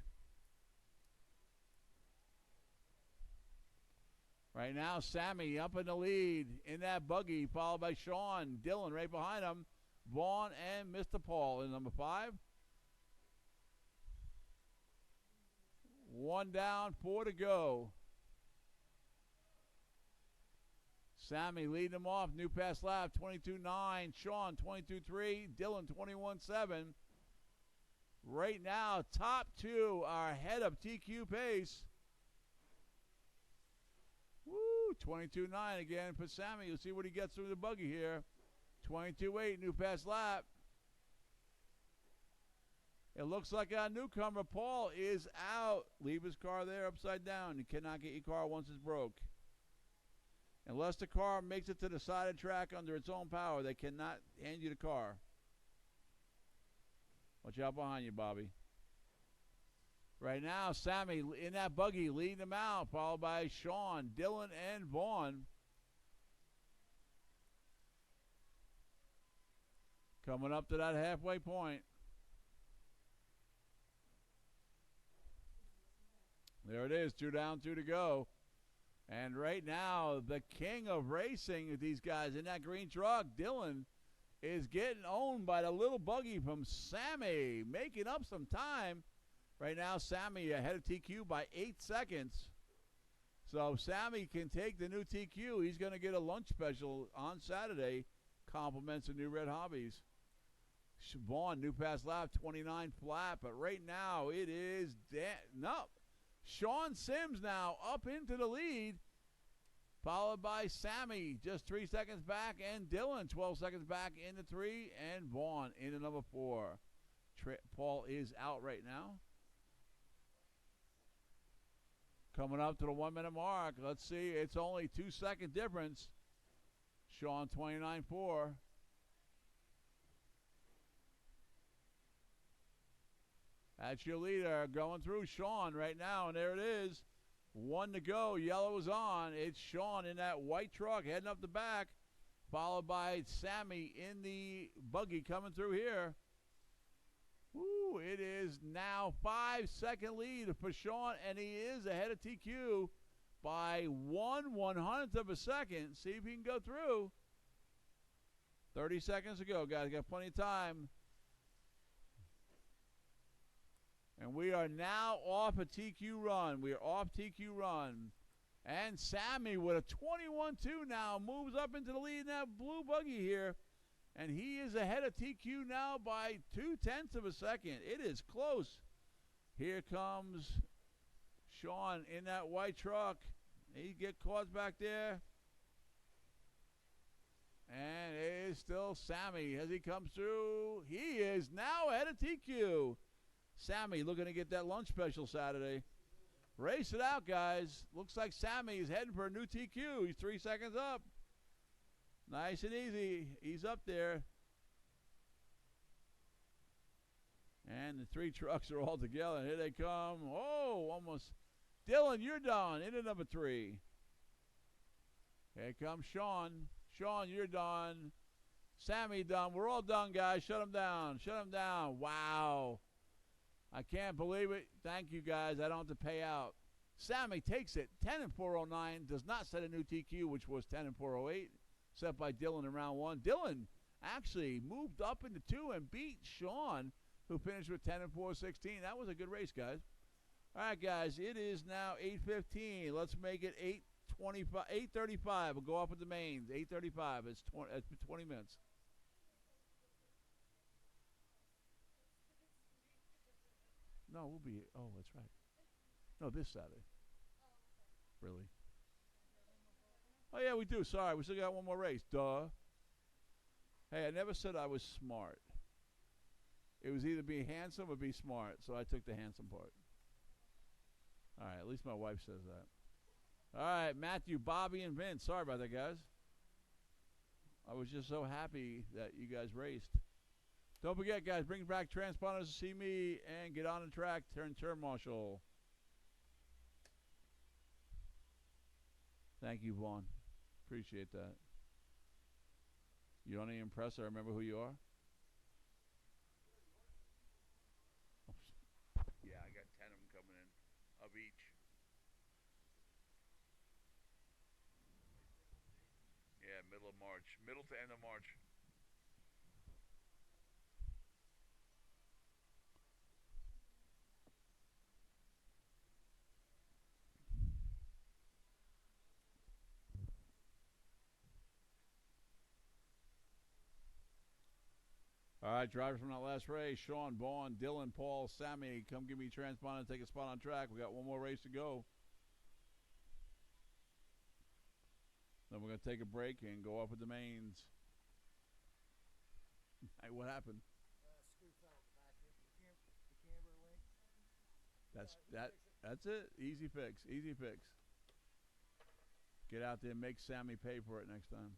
Right now, Sammy up in the lead in that buggy, followed by Sean. Dylan right behind him. Vaughn and Mr. Paul in number 5. 1 down, 4 to go. Sammy leading them off. New pass lap, 22.9. Sean, 22.3. Dylan, 21.7. Right now, top 2 are ahead of TQ pace. Woo, 22.9 again for Sammy. You'll see what he gets through the buggy here. 22.8, new pass lap. It looks like our newcomer, Paul, is out. Leave his car there upside down. You cannot get your car once it's broke. Unless the car makes it to the side of the track under its own power, they cannot hand you the car. Watch out behind you, Bobby. Right now, Sammy in that buggy leading them out, followed by Sean, Dylan, and Vaughn. Coming up to that halfway point. There it is, 2 down, 2 to go. And right now, the king of racing with these guys in that green truck, Dylan, is getting owned by the little buggy from Sammy, making up some time. Right now, Sammy ahead of TQ by 8 seconds. So Sammy can take the new TQ. He's going to get a lunch special on Saturday. Compliments of NewRedHobbies. Vaughn, new pass lap, 29 flat. But right now, it is Sean Sims now up into the lead, followed by Sammy just 3 seconds back, and Dylan 12 seconds back into 3, and Vaughn into number 4. Paul is out right now. Coming up to the 1 minute mark. Let's see. It's only 2-second difference. Sean 29-4. That's your leader going through Sean right now, and there it is. 1 to go. Yellow is on. It's Sean in that white truck heading up the back, followed by Sammy in the buggy coming through here. Woo, it is now 5-second lead for Sean, and he is ahead of TQ by 1/100th of a second. See if he can go through. 30 seconds to go, guys. Got plenty of time. And we are now off a TQ run. We are off TQ run. And Sammy with a 21-2 now moves up into the lead in that blue buggy here. And he is ahead of TQ now by 0.2 of a second. It is close. Here comes Sean in that white truck. He get caught back there. And it is still Sammy as he comes through. He is now ahead of TQ. Sammy looking to get that lunch special Saturday. Race it out, guys. Looks like Sammy is heading for a new TQ. He's 3 seconds up. Nice and easy. He's up there. And the 3 trucks are all together. Here they come. Oh, almost. Dylan, you're done. Into number 3. Here comes Sean. Sean, you're done. Sammy done. We're all done, guys. Shut them down. Shut them down. Wow. I can't believe it. Thank you, guys. I don't have to pay out. Sammy takes it. 10-409. Does not set a new TQ, which was 10-408. Set by Dylan in round 1. Dylan actually moved up into 2 and beat Sean, who finished with 10-416. That was a good race, guys. All right, guys. It is now 8:15. Let's make it 8:35. We'll go off with the mains. 8:35. It's 20 minutes. No, we'll be. Oh, that's right. No, this Saturday. Really? Oh, yeah, we do. Sorry, we still got one more race. Duh. Hey, I never said I was smart. It was either be handsome or be smart, so I took the handsome part. All right, at least my wife says that. All right, Matthew, Bobby, and Vince. Sorry about that, guys. I was just so happy that you guys raced. Don't forget, guys, bring back transponders to see me and get on the track. Turn marshal. Thank you, Vaughn. Appreciate that. You don't even impress. I remember who you are. Yeah, I got 10 of them coming in, of each. Yeah, middle of March. Middle to end of March. All right, drivers from that last race, Sean, Vaughn, Dylan, Paul, Sammy, come give me transponder and take a spot on track. We got one more race to go. Then we're going to take a break and go up with the mains. Hey, what happened? Screw fell back here. The camber link. That's it. Easy fix. Easy fix. Get out there and make Sammy pay for it next time.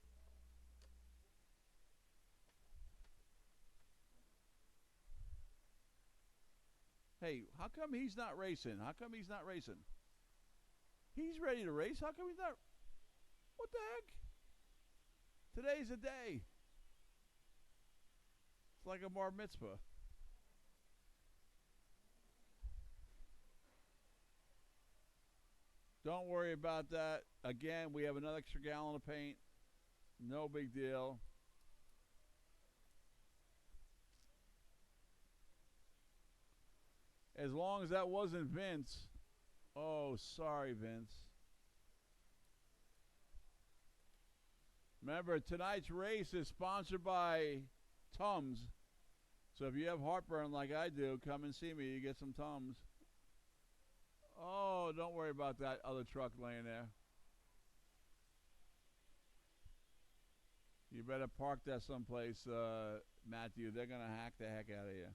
Hey, how come he's not racing? How come he's not racing? He's ready to race. How come he's not? What the heck? Today's the day. It's like a bar mitzvah. Don't worry about that. Again, we have another extra gallon of paint. No big deal. As long as that wasn't Vince. Oh, sorry, Vince. Remember, tonight's race is sponsored by Tums. So if you have heartburn like I do, come and see me. You get some Tums. Oh, don't worry about that other truck laying there. You better park that someplace, Matthew. They're going to hack the heck out of you.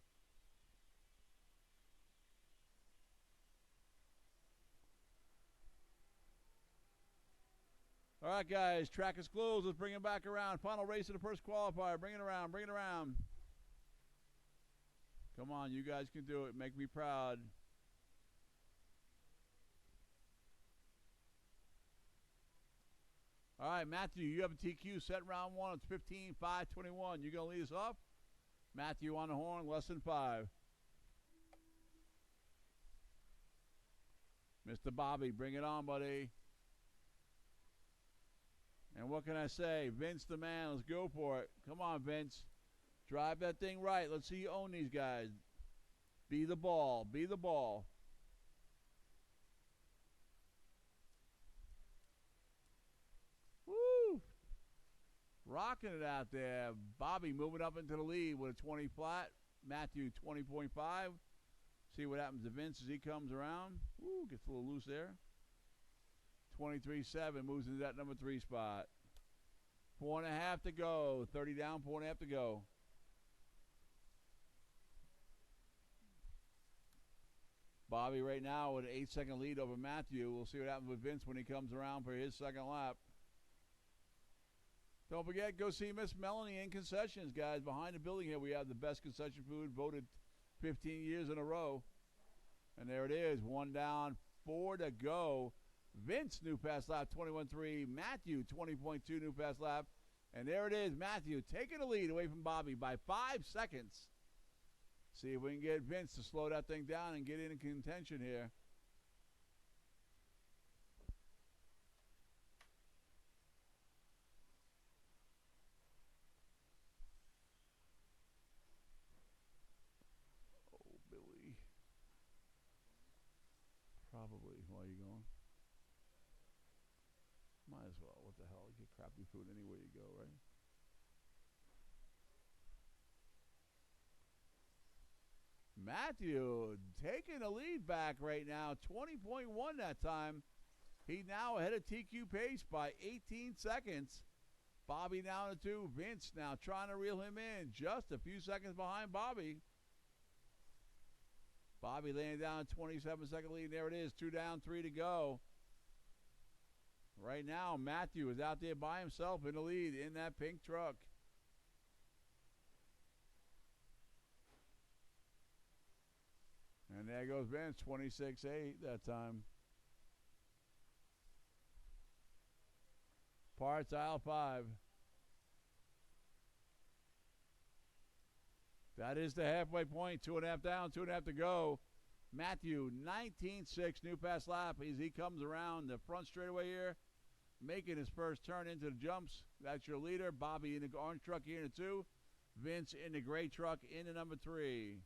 All right, guys, track is closed. Let's bring it back around. Final race of the first qualifier. Bring it around, bring it around. Come on, you guys can do it. Make me proud. All right, Matthew, you have a TQ set round one. It's 15-5-21. You going to lead us off? Matthew on the horn, less than 5. Mr. Bobby, bring it on, buddy. And what can I say? Vince the man, let's go for it. Come on, Vince. Drive that thing right. Let's see you own these guys. Be the ball. Be the ball. Woo! Rocking it out there. Bobby moving up into the lead with a 20 flat. Matthew 20.5. See what happens to Vince as he comes around. Woo, gets a little loose there. 23.7 moves into that number 3 spot. 4.5 to go. 30 down, 4.5 to go. Bobby right now with an 8-second lead over Matthew. We'll see what happens with Vince when he comes around for his second lap. Don't forget, go see Miss Melanie in concessions, guys. Behind the building here, we have the best concession food, voted 15 years in a row. And there it is, 1 down, 4 to go. Vince, new pass lap, 21.3. Matthew, 20.2, new pass lap. And there it is, Matthew taking the lead away from Bobby by 5 seconds. See if we can get Vince to slow that thing down and get in contention here. Oh, Billy. Probably. Why are you going? Might as well. What the hell? You get crappy food anywhere you go, right? Matthew taking the lead back right now. 20.1 that time. He now ahead of TQ Pace by 18 seconds. Bobby down to 2. Vince now trying to reel him in. Just a few seconds behind Bobby. Bobby laying down a 27-second lead. There it is. 2 down, 3 to go. Right now, Matthew is out there by himself in the lead in that pink truck. And there goes Vince, 26.8 that time. Parts aisle 5. That is the halfway point. 2.5 down, 2.5 to go. Matthew, 19.6 new pass lap as he comes around the front straightaway here, making his first turn into the jumps. That's your leader. Bobby in the orange truck here in the 2. Vince in the gray truck in the number 3.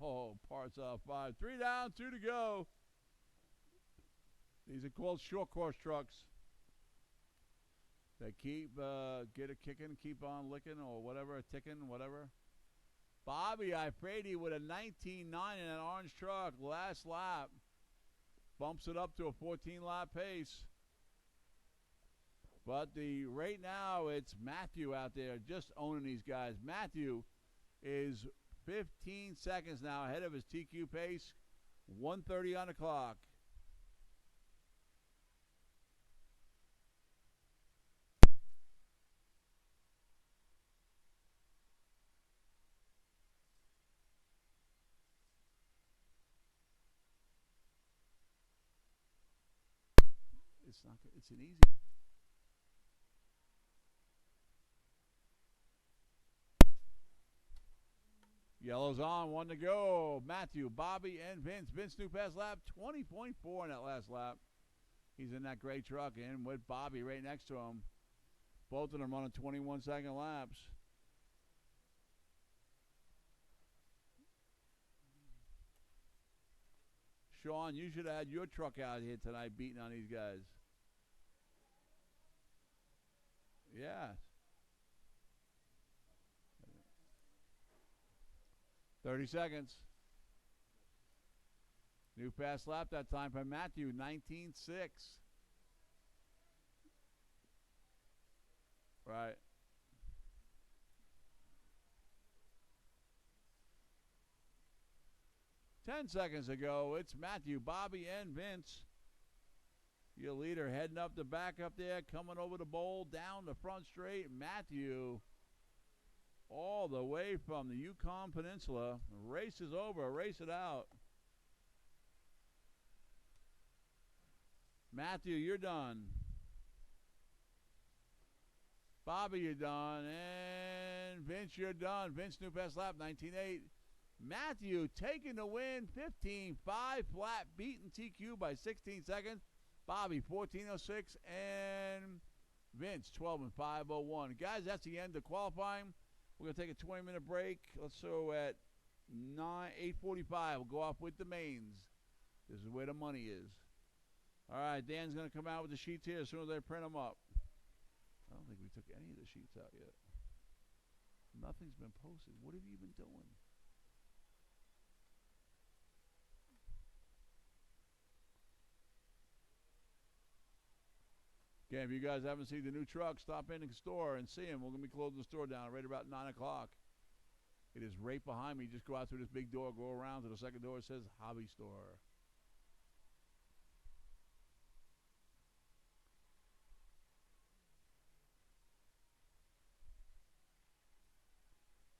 Oh, parts off 5. 3 down, 2 to go. These are called short course trucks. They keep, get it kicking, keep on licking or whatever, ticking, whatever. Bobby Ifredi with a 19.9 in an orange truck. Last lap. Bumps it up to a 14-lap pace. But right now, it's Matthew out there just owning these guys. Matthew is 15 seconds now ahead of his TQ pace. 1:30 on the clock. It's not. It's an easy. Yellow's on, 1 to go. Matthew, Bobby, and Vince. Vince new pass lap, 20.4 in that last lap. He's in that gray truck and with Bobby right next to him. Both of them running 21-second laps. Sean, you should have had your truck out here tonight beating on these guys. Yeah. 30 seconds. New fast lap that time by Matthew, 19.6. Right. Ten seconds ago, it's Matthew, Bobby, and Vince. Your leader heading up the back up there, coming over the bowl, down the front straight. Matthew, all the way from the Yukon Peninsula. Race is over. Race it out. Matthew, you're done. Bobby, you're done. And Vince, you're done. Vince, new fast lap, 19.8. Matthew taking the win, 15.5 flat, beating TQ by 16 seconds. Bobby, 14.06. And Vince, 12 and 5.01. Guys, that's the end of qualifying. We're going to take a 20-minute break. Let's go at 8:45. We'll go off with the mains. This is where the money is. All right, Dan's going to come out with the sheets here as soon as I print them up. I don't think we took any of the sheets out yet. Nothing's been posted. What have you been doing? Again, if you guys haven't seen the new truck, stop in the store and see them. We're going to be closing the store down right about 9 o'clock. It is right behind me. Just go out through this big door, go around to the second door. It says Hobby Store.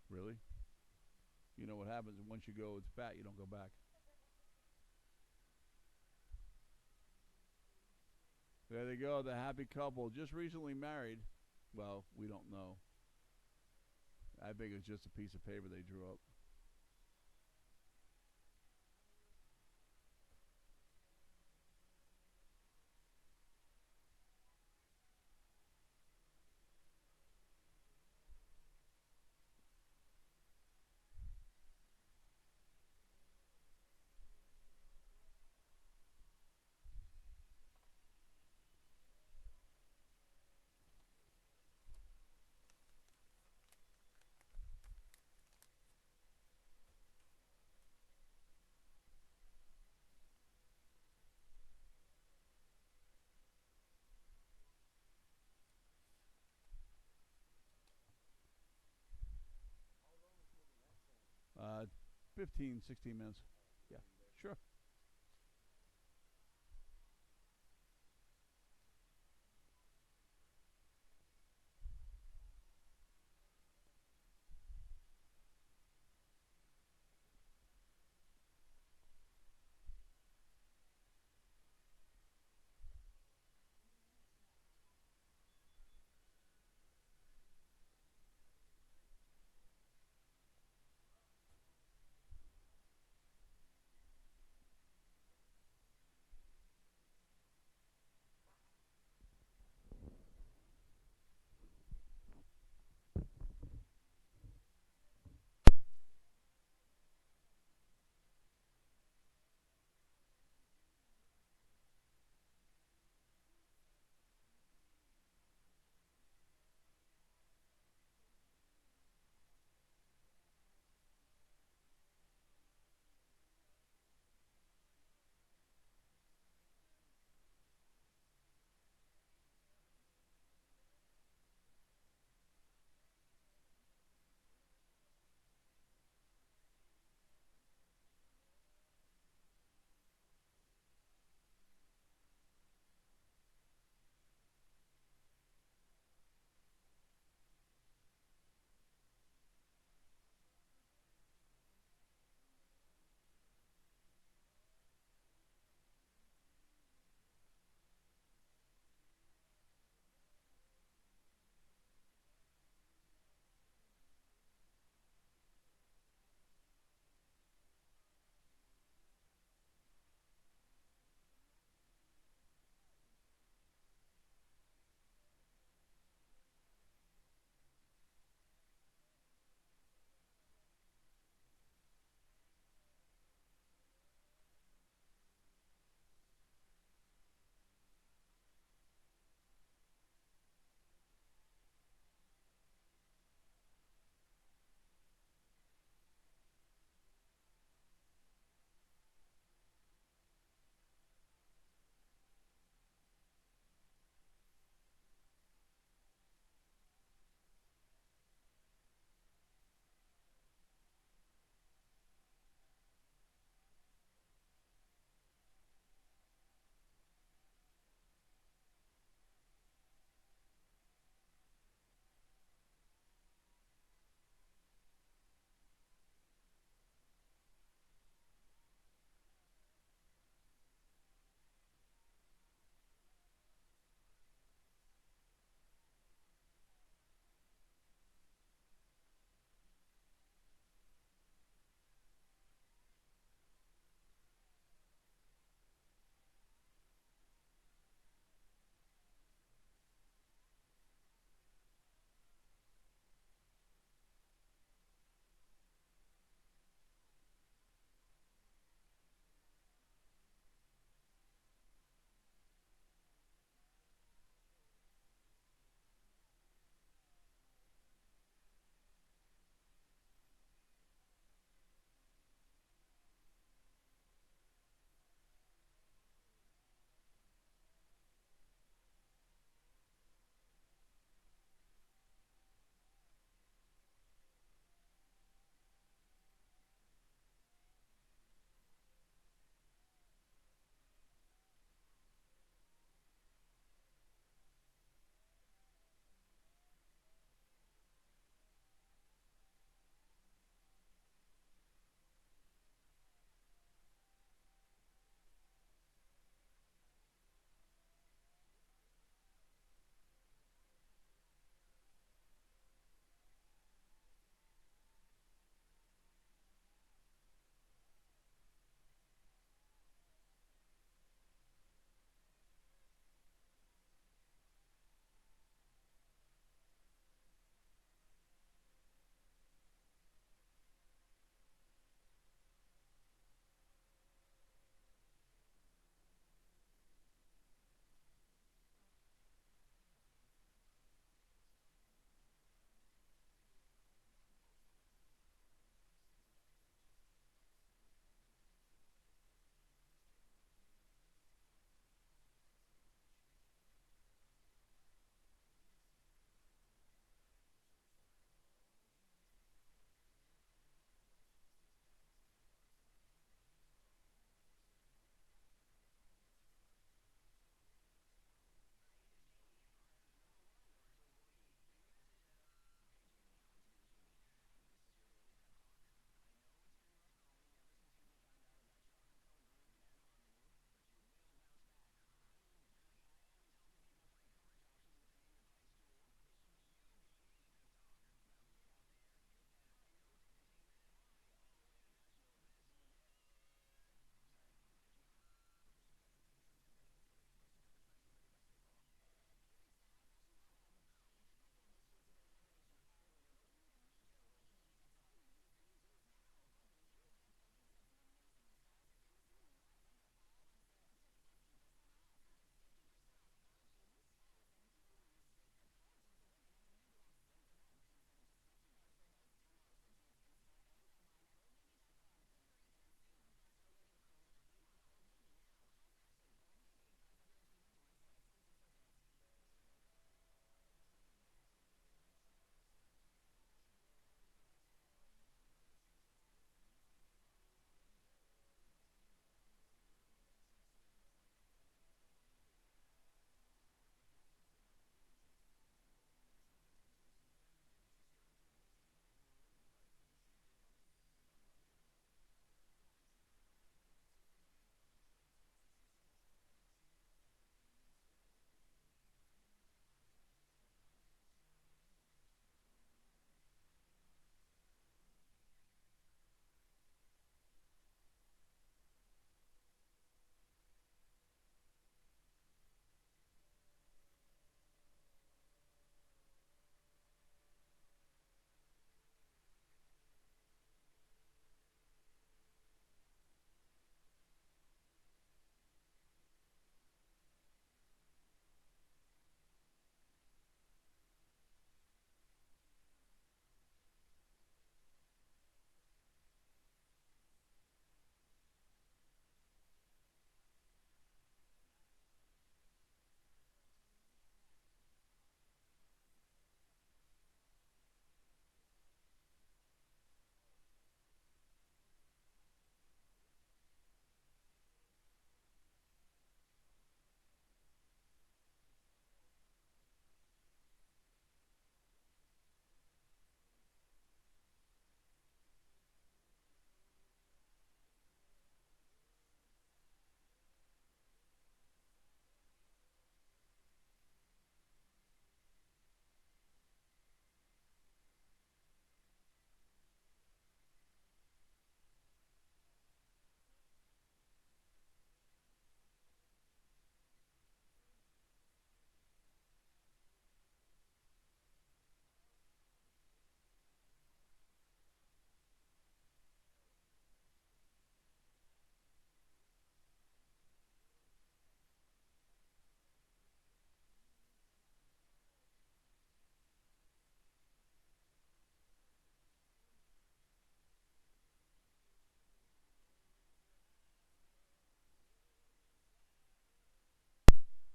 Really? You know what happens once you go, it's fat, you don't go back. There they go, the happy couple, just recently married. Well, we don't know. I think it's just a piece of paper they drew up. Uh, 15, 16 minutes. Yeah, sure.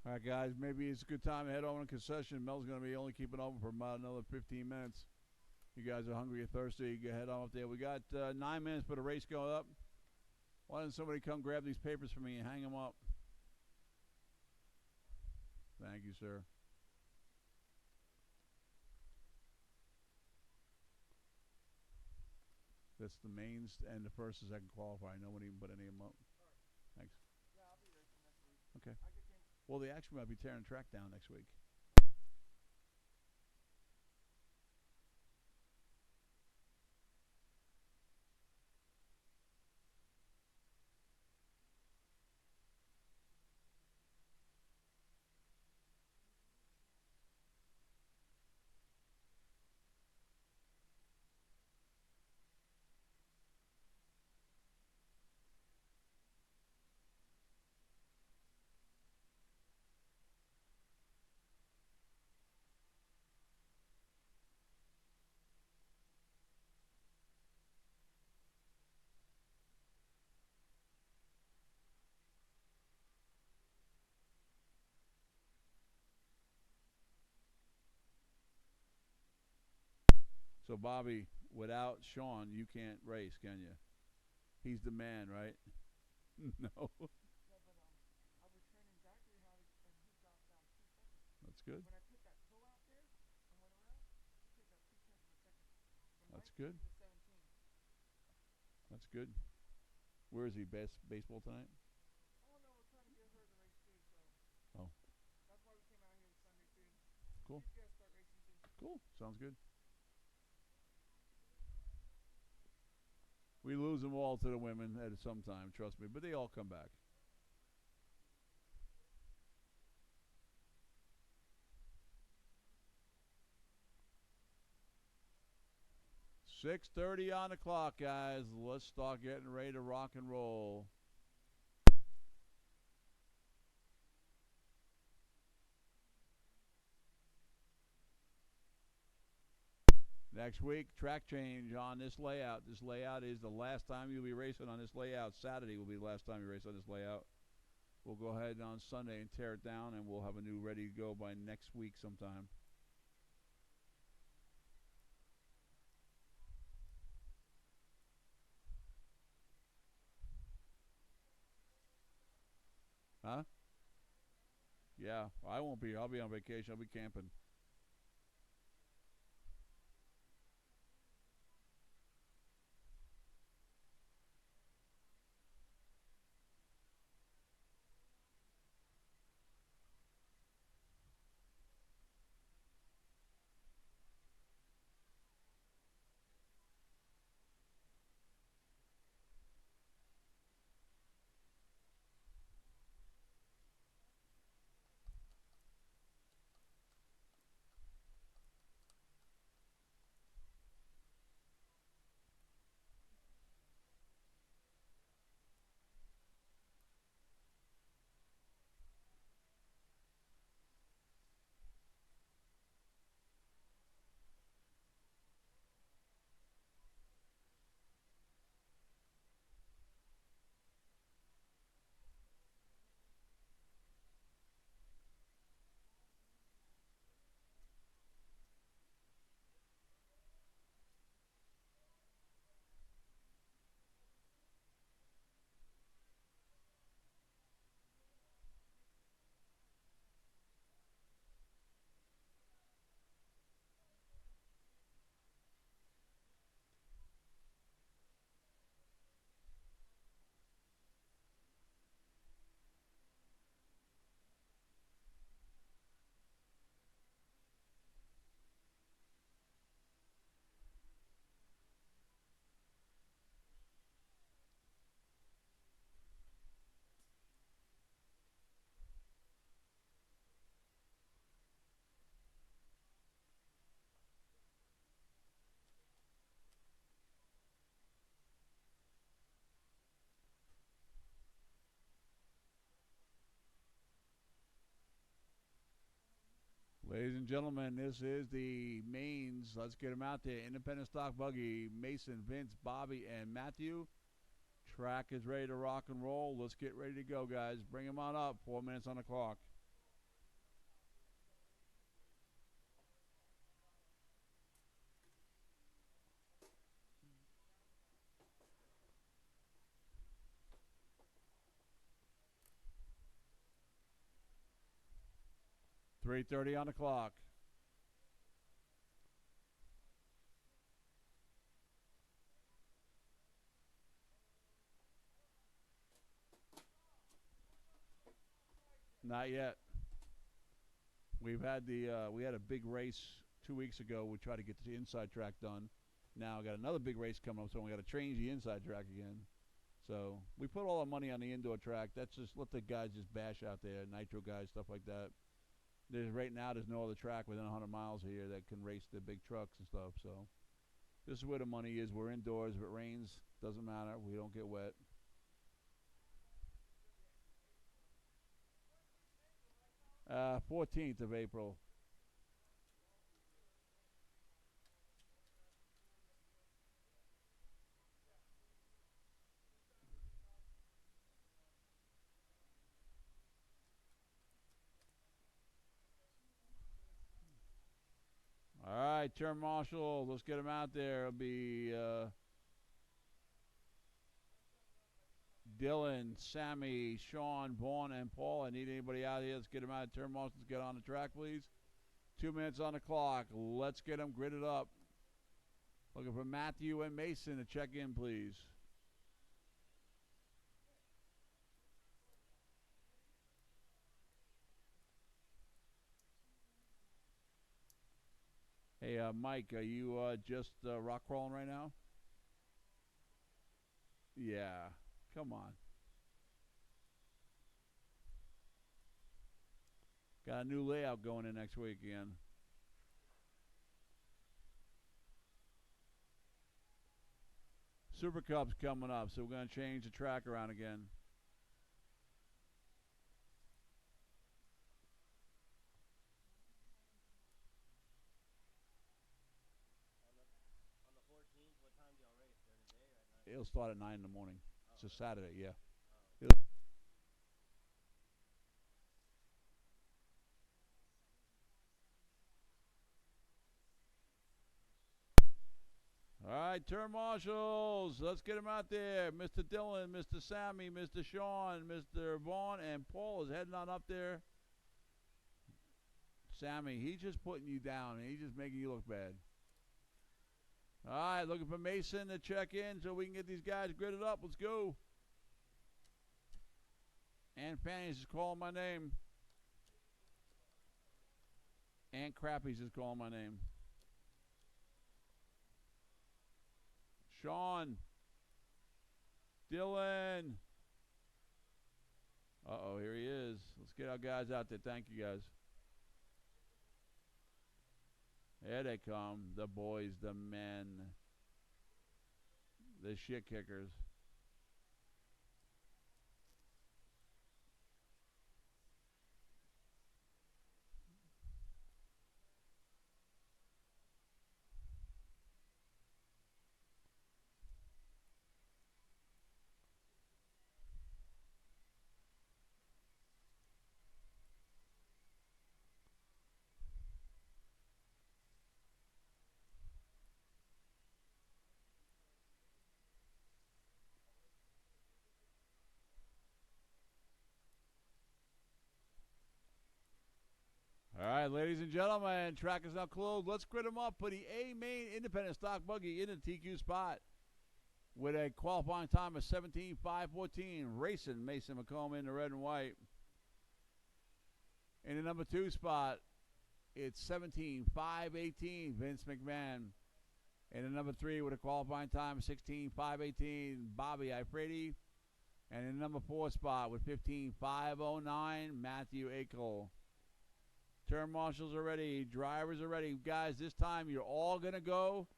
All right, guys, maybe it's a good time to head over to concession. Mel's going to be only keeping open for about another 15 minutes. You guys are hungry or thirsty, you head on up there. We got 9 minutes for the race going up. Why doesn't somebody come grab these papers for me and hang them up? Thank you, sir. That's the mains and the first and second qualifier. No one even put any of them up. Alright. Thanks. Yeah, I'll be racing next week. Okay. I get came. Well, they actually might be tearing the track down next week. So, Bobby, without Sean, you can't race, can you? He's the man, right? No. No, but I was training Zachary how to, and he dropped down 2 seconds. That's good. When I put that toe out there and went around, he picked up 2/10 of a second. From That's 19 good. to 17. That's good. Where is he? Baseball tonight? Oh no, we're trying to get her to race too, so. Oh. That's why we came out here Sunday too. Cool. She's gonna start racing too. Cool. Sounds good. We lose them all to the women at some time, trust me, but they all come back. "6:30 on the clock, guys. Let's start getting ready to rock and roll." Next week, track change on this layout. This layout is the last time you'll be racing on this layout. Saturday will be the last time you race on this layout. We'll go ahead on Sunday and tear it down, and we'll have a new ready to go by next week sometime. Huh? Yeah, I won't be. I'll be on vacation. I'll be camping. Ladies and gentlemen, this is the mains. Let's get them out there. Independent stock buggy, Mason, Vince, Bobby, and Matthew. Track is ready to rock and roll. Let's get ready to go, guys. Bring them on up. 4 minutes on the clock. 3:30 on the clock. Not yet. We had a big race 2 weeks ago. We tried to get the inside track done. Now I got another big race coming up, so we got to change the inside track again. So we put all our money on the indoor track. That's just let the guys just bash out there, nitro guys, stuff like that. Right now there's no other track within 100 miles here that can race the big trucks and stuff. So this is where the money is. We're indoors. If it rains, doesn't matter. We don't get wet. 14th of April. All right, turn marshal. Let's get him out there. It'll be Dylan, Sammy, Sean, Vaughn, and Paul. I need anybody out here. Let's get him out. Turn marshal. Let's get on the track, please. 2 minutes on the clock. Let's get them gridded up. Looking for Matthew and Mason to check in, please. Hey, Mike, are you just rock crawling right now? Yeah. Come on. Got a new layout going in next week again. Super Cup's coming up, so we're going to change the track around again. On the 14th, what time do y'all race? During the day or at night? It'll start at 9 in the morning. It's a Saturday, yeah. All right, turn marshals. Let's get them out there. Mr. Dylan, Mr. Sammy, Mr. Sean, Mr. Vaughn, and Paul is heading on up there. Sammy, he's just putting you down. He's just making you look bad. All right, looking for Mason to check in so we can get these guys gridded up. Let's go. And Fanny's is calling my name. And Crappy's is calling my name. Sean. Dylan. Uh-oh, here he is. Let's get our guys out there. Thank you, guys. There they come. The boys, the men. The shit kickers. All right, ladies and gentlemen, track is now closed. Let's grid them up for the A main independent stock buggy in the TQ spot with a qualifying time of 17:5:14. Racing Mason McComb in the red and white. In the number 2 spot, it's 17:5:18. Vince McMahon. In the number 3 with a qualifying time of 16:5:18. Bobby Ifredi. And in the number 4 spot with 15:5:09. Matthew Akel. Turn marshals are ready. Drivers are ready. Guys, this time you're all going to go.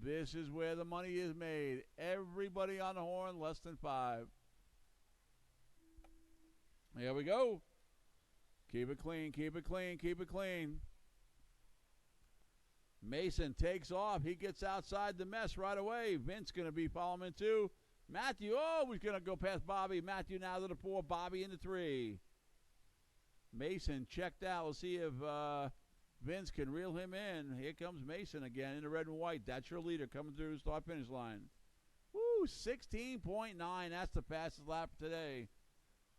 This is where the money is made. Everybody on the horn, less than 5. Here we go. Keep it clean, keep it clean, keep it clean. Mason takes off. He gets outside the mess right away. Vince going to be following too. Matthew, he's going to go past Bobby. Matthew now to the 4, Bobby in the 3. Mason checked out. We'll see if Vince can reel him in. Here comes Mason again in the red and white. That's your leader coming through the start-finish line. Woo, 16.9. That's the fastest lap today.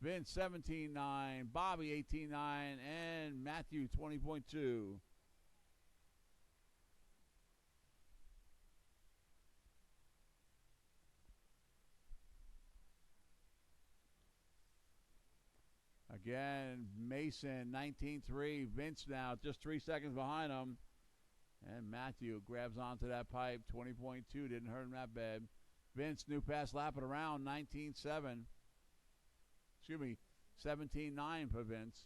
Vince 17.9, Bobby 18.9, and Matthew 20.2. Again, Mason 19.3, Vince now just 3 seconds behind him. And Matthew grabs onto that pipe, 20.2, didn't hurt him that bad. Vince, new pass lapping around, 19.7. Excuse me, 17.9 for Vince.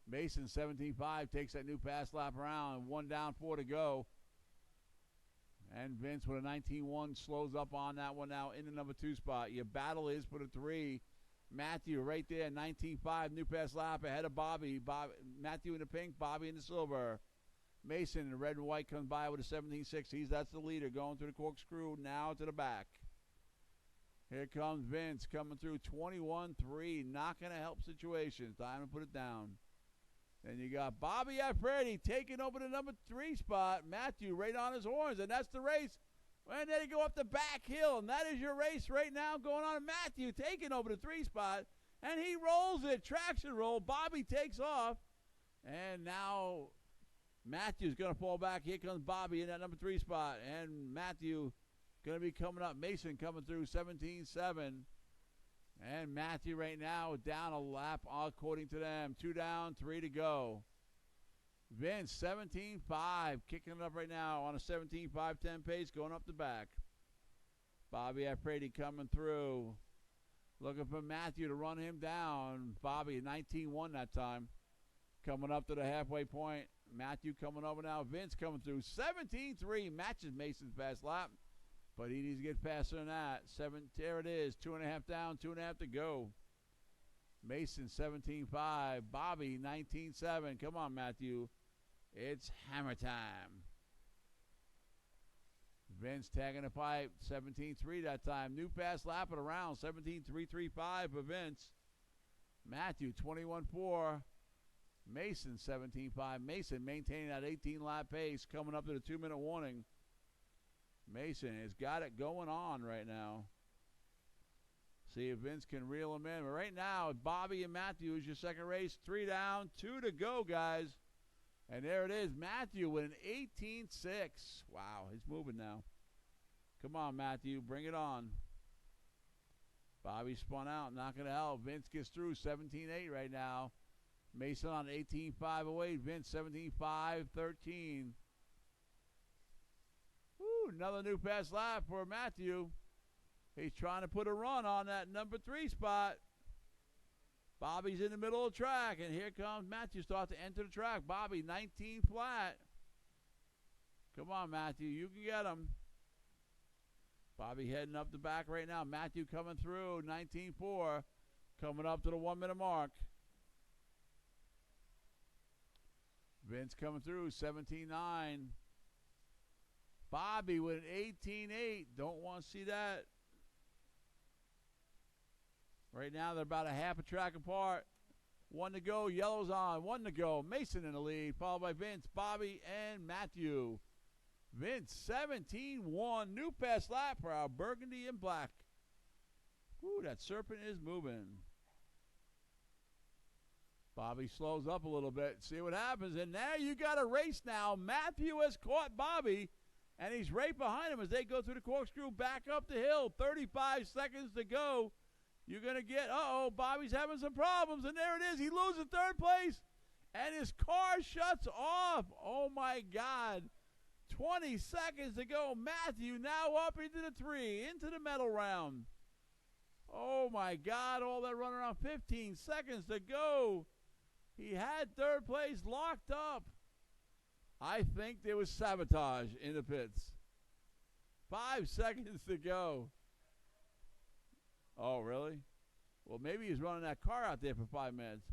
Mason, 17.5, takes that new pass lap around, 1 down, 4 to go. And Vince with a 19.1 slows up on that one now in the number 2 spot. Your battle is for the 3. Matthew right there, 19.5, new pass lap ahead of Bobby. Matthew in the pink, Bobby in the silver. Mason in the red and white comes by with a 17.6. That's the leader going through the corkscrew now to the back. Here comes Vince coming through 21.3. Not going to help situations. Time to put it down. Then you got Bobby Alfredi taking over the number 3 spot. Matthew right on his horns, and that's the race. And then you go up the back hill, and that is your race right now going on. Matthew taking over the 3 spot, and he rolls it. Traction roll. Bobby takes off, and now Matthew's going to fall back. Here comes Bobby in that number 3 spot, and Matthew going to be coming up. Mason coming through 17.7. And Matthew right now down a lap according to them. 2 down, 3 to go. Vince, 17.5, kicking it up right now on a 17.5-10 pace, going up the back. Bobby Alfredi coming through. Looking for Matthew to run him down. Bobby, 19.1 that time. Coming up to the halfway point. Matthew coming over now. Vince coming through. 17.3, matches Mason's fast lap. But he needs to get faster than that. There it is. 2.5 down, 2.5 to go. Mason, 17.5. Bobby, 19.7. Come on, Matthew. It's hammer time. Vince tagging the pipe. 17.3 that time. New pass lapping around. 17.335 for Vince. Matthew, 21.4. Mason, 17.5. Mason maintaining that 18-lap pace. Coming up to the 2-minute warning. Mason has got it going on right now. See if Vince can reel him in. But right now, Bobby and Matthew is your second race. 3 down, 2 to go, guys. And there it is. Matthew with an 18.6. Wow, he's moving now. Come on, Matthew. Bring it on. Bobby spun out. Not going to help. Vince gets through. 17.8 right now. Mason on 18.5 away. Vince 17.5-13. Woo, another new pass lap for Matthew. He's trying to put a run on that number 3 spot. Bobby's in the middle of the track, and here comes Matthew start to enter the track. Bobby, 19 flat. Come on, Matthew. You can get him. Bobby heading up the back right now. Matthew coming through, 19.4. Coming up to the 1-minute mark. Vince coming through, 17.9. Bobby with an 18.8. Don't want to see that. Right now, they're about a half a track apart. 1 to go. Yellow's on. 1 to go. Mason in the lead, followed by Vince, Bobby, and Matthew. Vince, 17.1. New pass lap for our burgundy and black. Ooh, that serpent is moving. Bobby slows up a little bit. See what happens. And now you got a race now. Matthew has caught Bobby, and he's right behind him as they go through the corkscrew back up the hill. 35 seconds to go. You're going to get, Bobby's having some problems, and there it is. He loses 3rd place, and his car shuts off. Oh, my God. 20 seconds to go. Matthew now up into the 3, into the medal round. Oh, my God. All that run around. 15 seconds to go. He had 3rd place locked up. I think there was sabotage in the pits. 5 seconds to go. Oh, really? Well, maybe he's running that car out there for 5 minutes.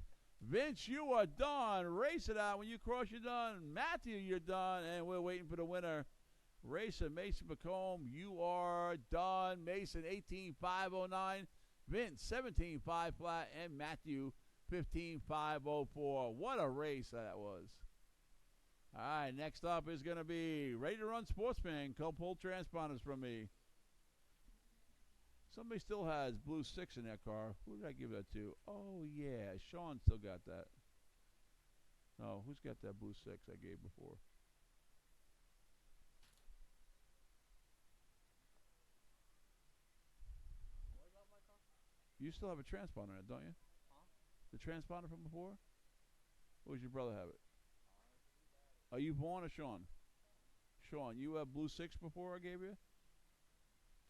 Vince, you are done. Race it out. When you cross, you're done. Matthew, you're done. And we're waiting for the winner. Racer Mason McComb, you are done. Mason, 18.509. Vince, 17.5 flat. And Matthew, 15.504. What a race that was. All right, next up is going to be Ready to Run Sportsman. Come pull transponders from me. Somebody still has blue 6 in that car. Who did I give that to? Oh, yeah. Sean still got that. No, who's got that blue 6 I gave before? What about my car? You still have a transponder in it, don't you? Huh? The transponder from before? Or does your brother have it? Oh, Are you Vaughn or Sean? Sean, you have blue 6 before I gave you?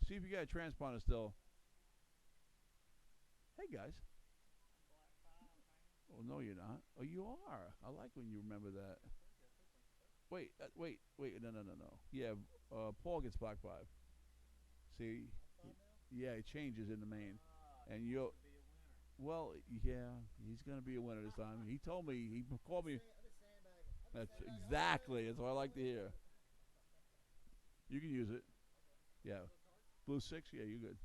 See if you got a transponder still. Hey, guys. Oh, no, you're not. Oh, you are. I like when you remember that. Wait, no. Yeah, Paul gets black 5. See? Yeah, it changes in the main. And you'll... Well, yeah, he's going to be a winner this time. He told me, he called me. That's exactly, that's what I like to hear. You can use it. Yeah. Blue 6, yeah, you good.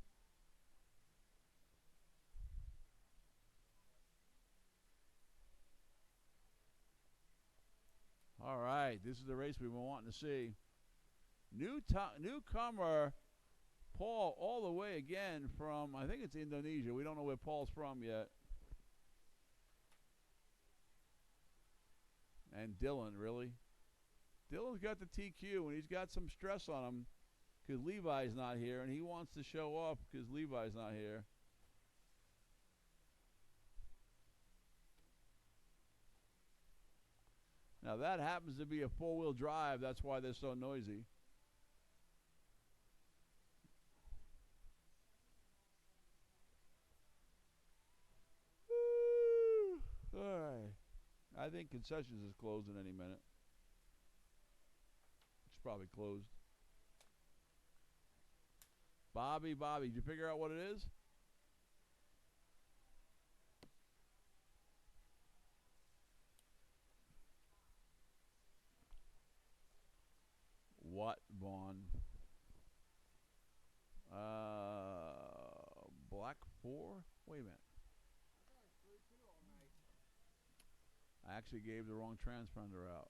All right, this is the race we've been wanting to see. Newcomer Paul, all the way again from, I think it's Indonesia. We don't know where Paul's from yet. And Dylan, really? Dylan's got the TQ, and he's got some stress on him because Levi's not here, and he wants to show off because Levi's not here. Now, that happens to be a four-wheel drive. That's why they're so noisy. All right. I think concessions is closing any minute. It's probably closed. Bobby, did you figure out what it is? What, Vaughn? Black 4? Wait a minute. I actually gave the wrong transponder out.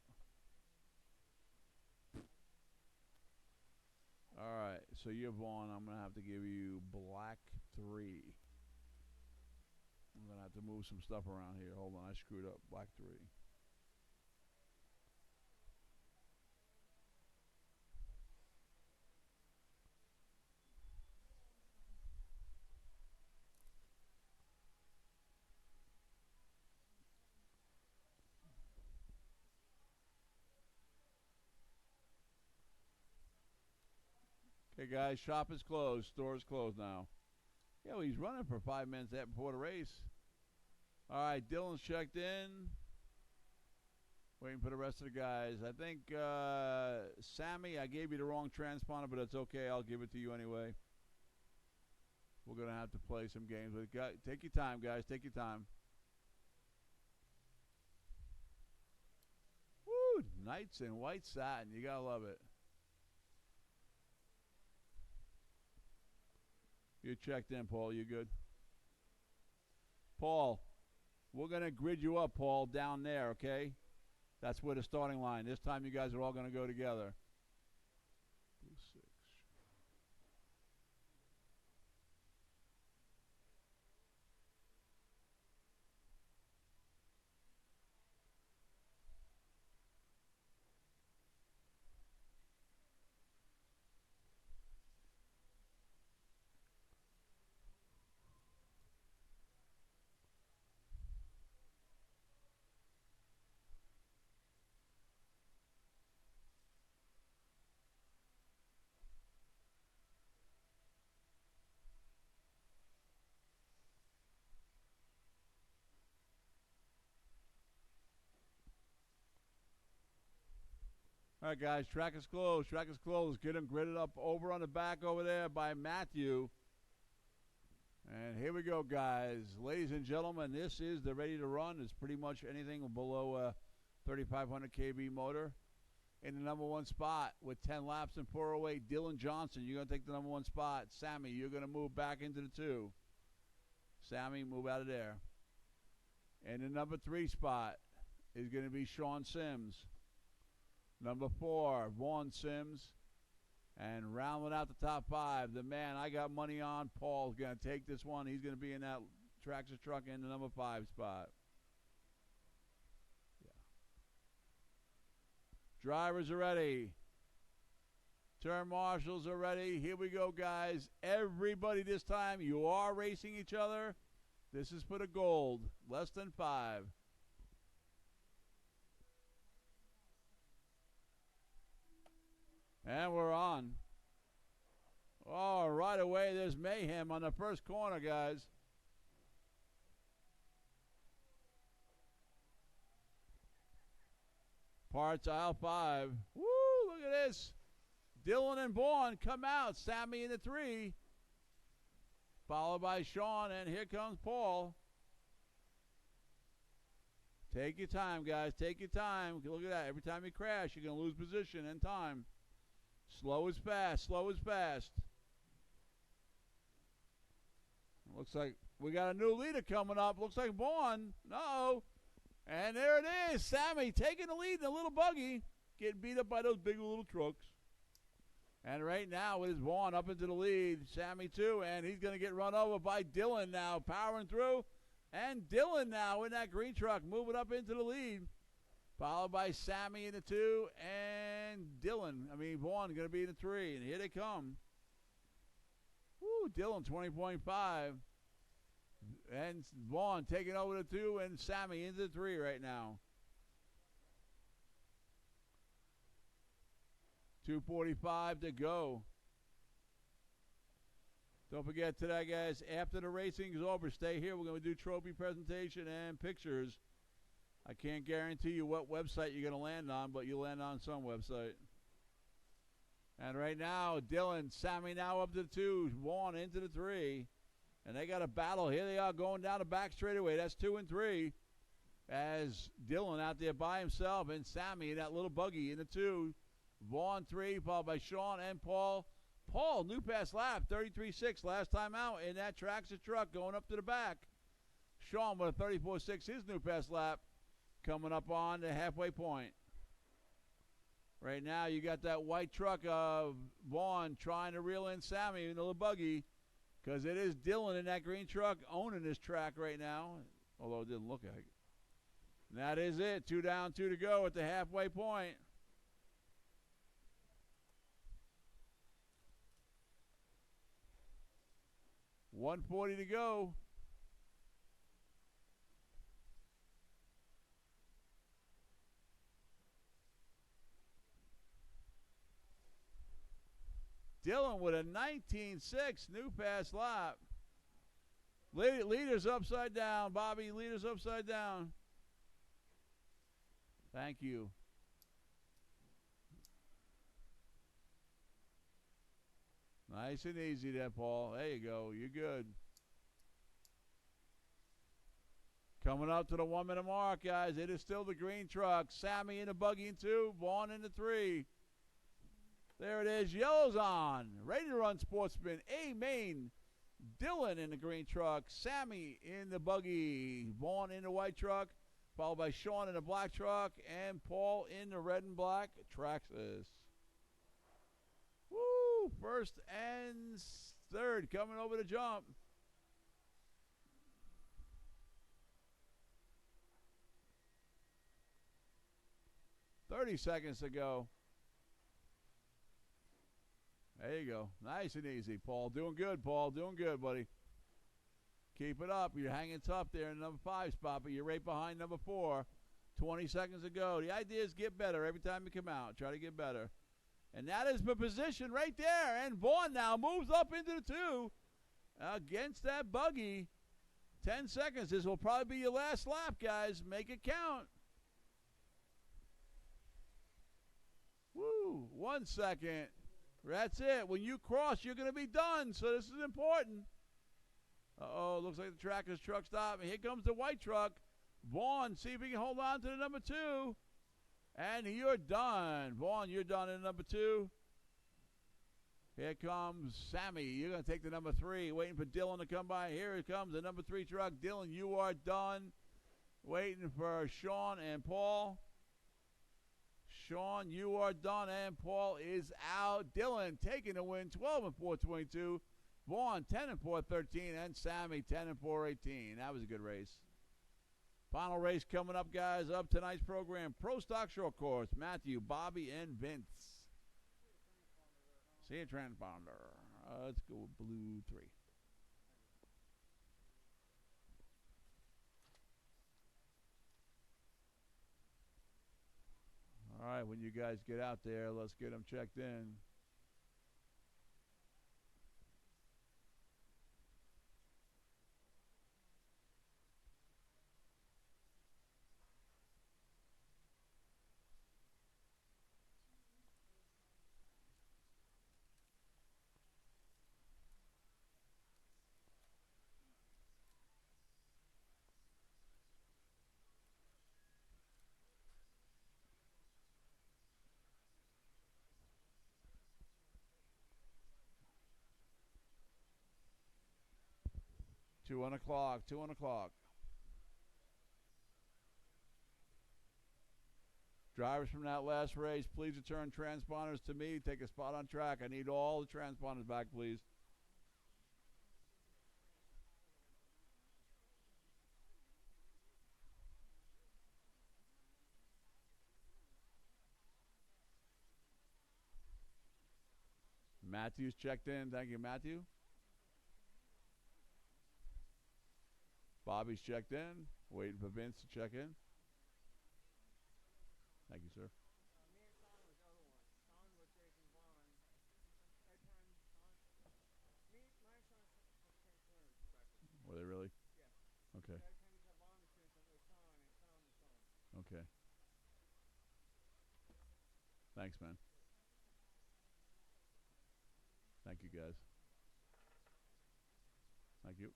All right, so you're Vaughn. I'm going to have to give you black 3. I'm going to have to move some stuff around here. Hold on, I screwed up. Black 3. Okay, guys, shop is closed. Store is closed now. Yeah, well, he's running for 5 minutes before the race. All right, Dylan's checked in. Waiting for the rest of the guys. I think, Sammy, I gave you the wrong transponder, but it's okay. I'll give it to you anyway. We're going to have to play some games. Take your time, guys. Take your time. Woo! Knights in white satin. You got to love it. You're checked in, Paul. You good? Paul, we're going to grid you up, Paul, down there, okay? That's where the starting line. This time you guys are all going to go together. Blue 6. All right, guys, track is closed. Track is closed. Get him gridded up over on the back over there by Matthew. And here we go, guys. Ladies and gentlemen, this is the ready to run. It's pretty much anything below a 3,500 kV motor. In the number 1 spot with 10 laps and 408, Dylan Johnson, you're going to take the number 1 spot. Sammy, you're going to move back into the 2. Sammy, move out of there. And the number 3 spot is going to be Sean Sims. Number 4, Vaughn Sims. And rounding out the top 5, the man I got money on, Paul's going to take this one. He's going to be in that tractor truck in the number 5 spot. Yeah. Drivers are ready. Turn marshals are ready. Here we go, guys. Everybody this time, you are racing each other. This is for the gold. Less than 5. And we're on. Oh, right away, there's mayhem on the first corner, guys. Parts aisle 5. Woo, look at this. Dylan and Vaughn come out. Sammy in the 3. Followed by Sean, and here comes Paul. Take your time, guys. Take your time. Look at that. Every time you crash, you're going to lose position and time. Slow is fast. Slow is fast. Looks like we got a new leader coming up. Looks like Vaughn. No. And there it is. Sammy taking the lead in a little buggy. Getting beat up by those big little trucks. And right now it is Vaughn up into the lead. Sammy too. And he's going to get run over by Dylan now. Powering through. And Dylan now in that green truck. Moving up into the lead. Followed by Sammy in the 2. And Vaughn going to be in the 3. And here they come. Woo, Dylan 20.5. And Vaughn taking over the 2 and Sammy into the 3 right now. 2:45 to go. Don't forget today, guys, after the racing is over, stay here. We're going to do trophy presentation and pictures. I can't guarantee you what website you're going to land on, but you'll land on some website. And right now, Dylan, Sammy now up to the 2, Vaughn into the 3. And they got a battle. Here they are going down the back straightaway. That's 2 and 3. As Dylan out there by himself and Sammy in that little buggy in the 2. Vaughn 3, followed by Sean and Paul. Paul, new pass lap, 33.6 last time out in that tractor truck going up to the back. Sean with a 34.6, his new pass lap coming up on the halfway point. Right now you got that white truck of Vaughn trying to reel in Sammy in the little buggy because it is Dylan in that green truck owning this track right now, although it didn't look like it. And that is it. 2 down, 2 to go at the halfway point. $140 to go. Dylan with a 19.6 new pass lap. Leaders upside down, Bobby. Leaders upside down. Thank you. Nice and easy there, Paul. There you go. You're good. Coming up to the 1 minute mark, guys. It is still the green truck. Sammy in the buggy in 2. Vaughn in the 3. There it is. Yellow's on. Ready to run Sportsman. A-Main. Dylan in the green truck. Sammy in the buggy. Vaughn in the white truck. Followed by Sean in the black truck. And Paul in the red and black Traxxas. Woo! First and third coming over the jump. $30 seconds to go. There you go. Nice and easy, Paul. Doing good, Paul. Doing good, buddy. Keep it up. You're hanging tough there in the number 5 spot, but you're right behind number 4. 20 seconds to go. The idea is get better every time you come out. Try to get better. And that is the position right there. And Vaughn now moves up into the 2 against that buggy. 10 seconds. This will probably be your last lap, guys. Make it count. Woo. 1 second. That's it. When you cross, you're going to be done. So this is important. Uh-oh. Looks like the tractor's truck stopped. And here comes the white truck. Vaughn, see if he can hold on to the number 2. And you're done. Vaughn, you're done in number 2. Here comes Sammy. You're going to take the number 3. Waiting for Dylan to come by. Here it comes, the number 3 truck. Dylan, you are done. Waiting for Sean and Paul. Sean, you are done, and Paul is out. Dylan taking the win, 12 and 422. Vaughn 10 and 413, and Sammy 10 and 418. That was a good race. Final race coming up, guys. Up tonight's program, Pro Stock Short Course. Matthew, Bobby, and Vince. See a transponder. Let's go with blue 3. All right, when you guys get out there, let's get them checked in. Two on the clock. Drivers from that last race, please return transponders to me. Take a spot on track. I need all the transponders back, please. Matthew's checked in. Thank you, Matthew. Bobby's checked in. Waiting for Vince to check in. Thank you, sir. Me and Sean was the other one. Sean was racing Vaughn. Every time Sean, my and Sean came swimmers practice. Were they really? Yeah. Okay. So every time we have Vaughn was doing something with Sean, and Sean was Sean. Okay. Thanks, man. Thank you, guys. Thank you.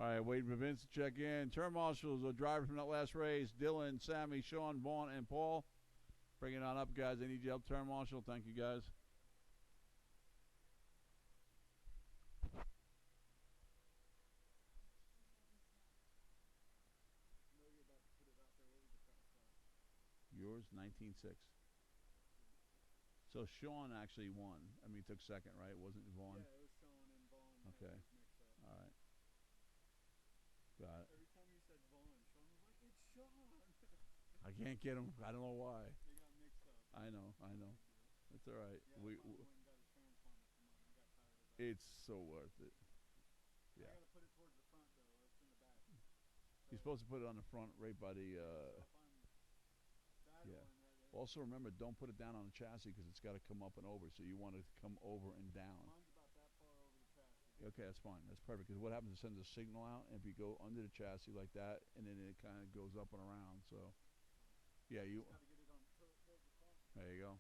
All right, waiting for Vince to check in. Turn marshals or drivers from that last race. Dylan, Sammy, Sean, Vaughn, and Paul. Bring it on up, guys. I need you up, turn marshal. Thank you, guys. Yours, 19.6. So Sean actually won. I mean, he took second, right? It wasn't Vaughn? Yeah, it was Sean and Vaughn. Okay. All right. Got it. Every time you said Vaughn, Sean was like, it's Sean. I can't get him. I don't know why. They got mixed up. I know. It's all right. Yeah, We went and got his transponder from him and got tired of that. it's so worth it. Yeah. I gotta put it towards the front though. It's in the back. You're supposed to put it on the front, right by the. So if I'm that yeah. one right there. Also, remember, don't put it down on the chassis because it's got to come up and over. So you want it to come over and down. Mine's about that far over the chassis. Okay, that's fine. That's perfect. Because what happens is it sends a signal out, and if you go under the chassis like that, and then it kind of goes up and around. So, yeah, you. Just gotta get it on towards the front. There you go.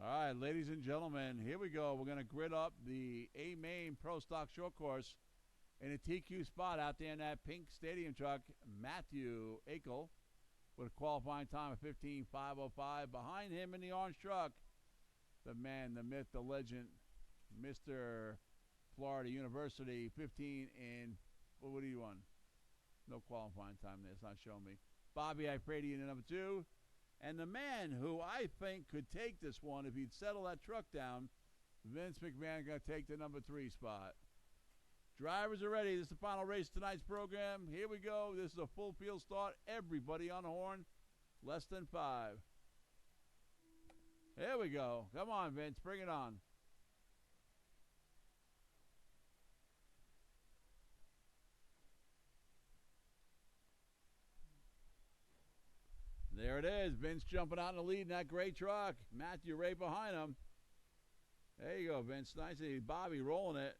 All right, ladies and gentlemen, here we go. We're going to grid up the A-Main Pro Stock Short Course in a TQ spot out there in that pink stadium truck. Matthew Akel with a qualifying time of 15.505. Behind him in the orange truck, the man, the myth, the legend, Mr. Florida University, 15 in, what do you want? No qualifying time there. It's not showing me. Bobby Ifredi in number 2. And the man who I think could take this one if he'd settle that truck down, Vince McMahon, going to take the number 3 spot. Drivers are ready. This is the final race of tonight's program. Here we go. This is a full field start. Everybody on the horn. Less than 5. Here we go. Come on, Vince. Bring it on. There it is. Vince jumping out in the lead in that gray truck. Matthew right behind him. There you go, Vince. Nicely. Bobby rolling it.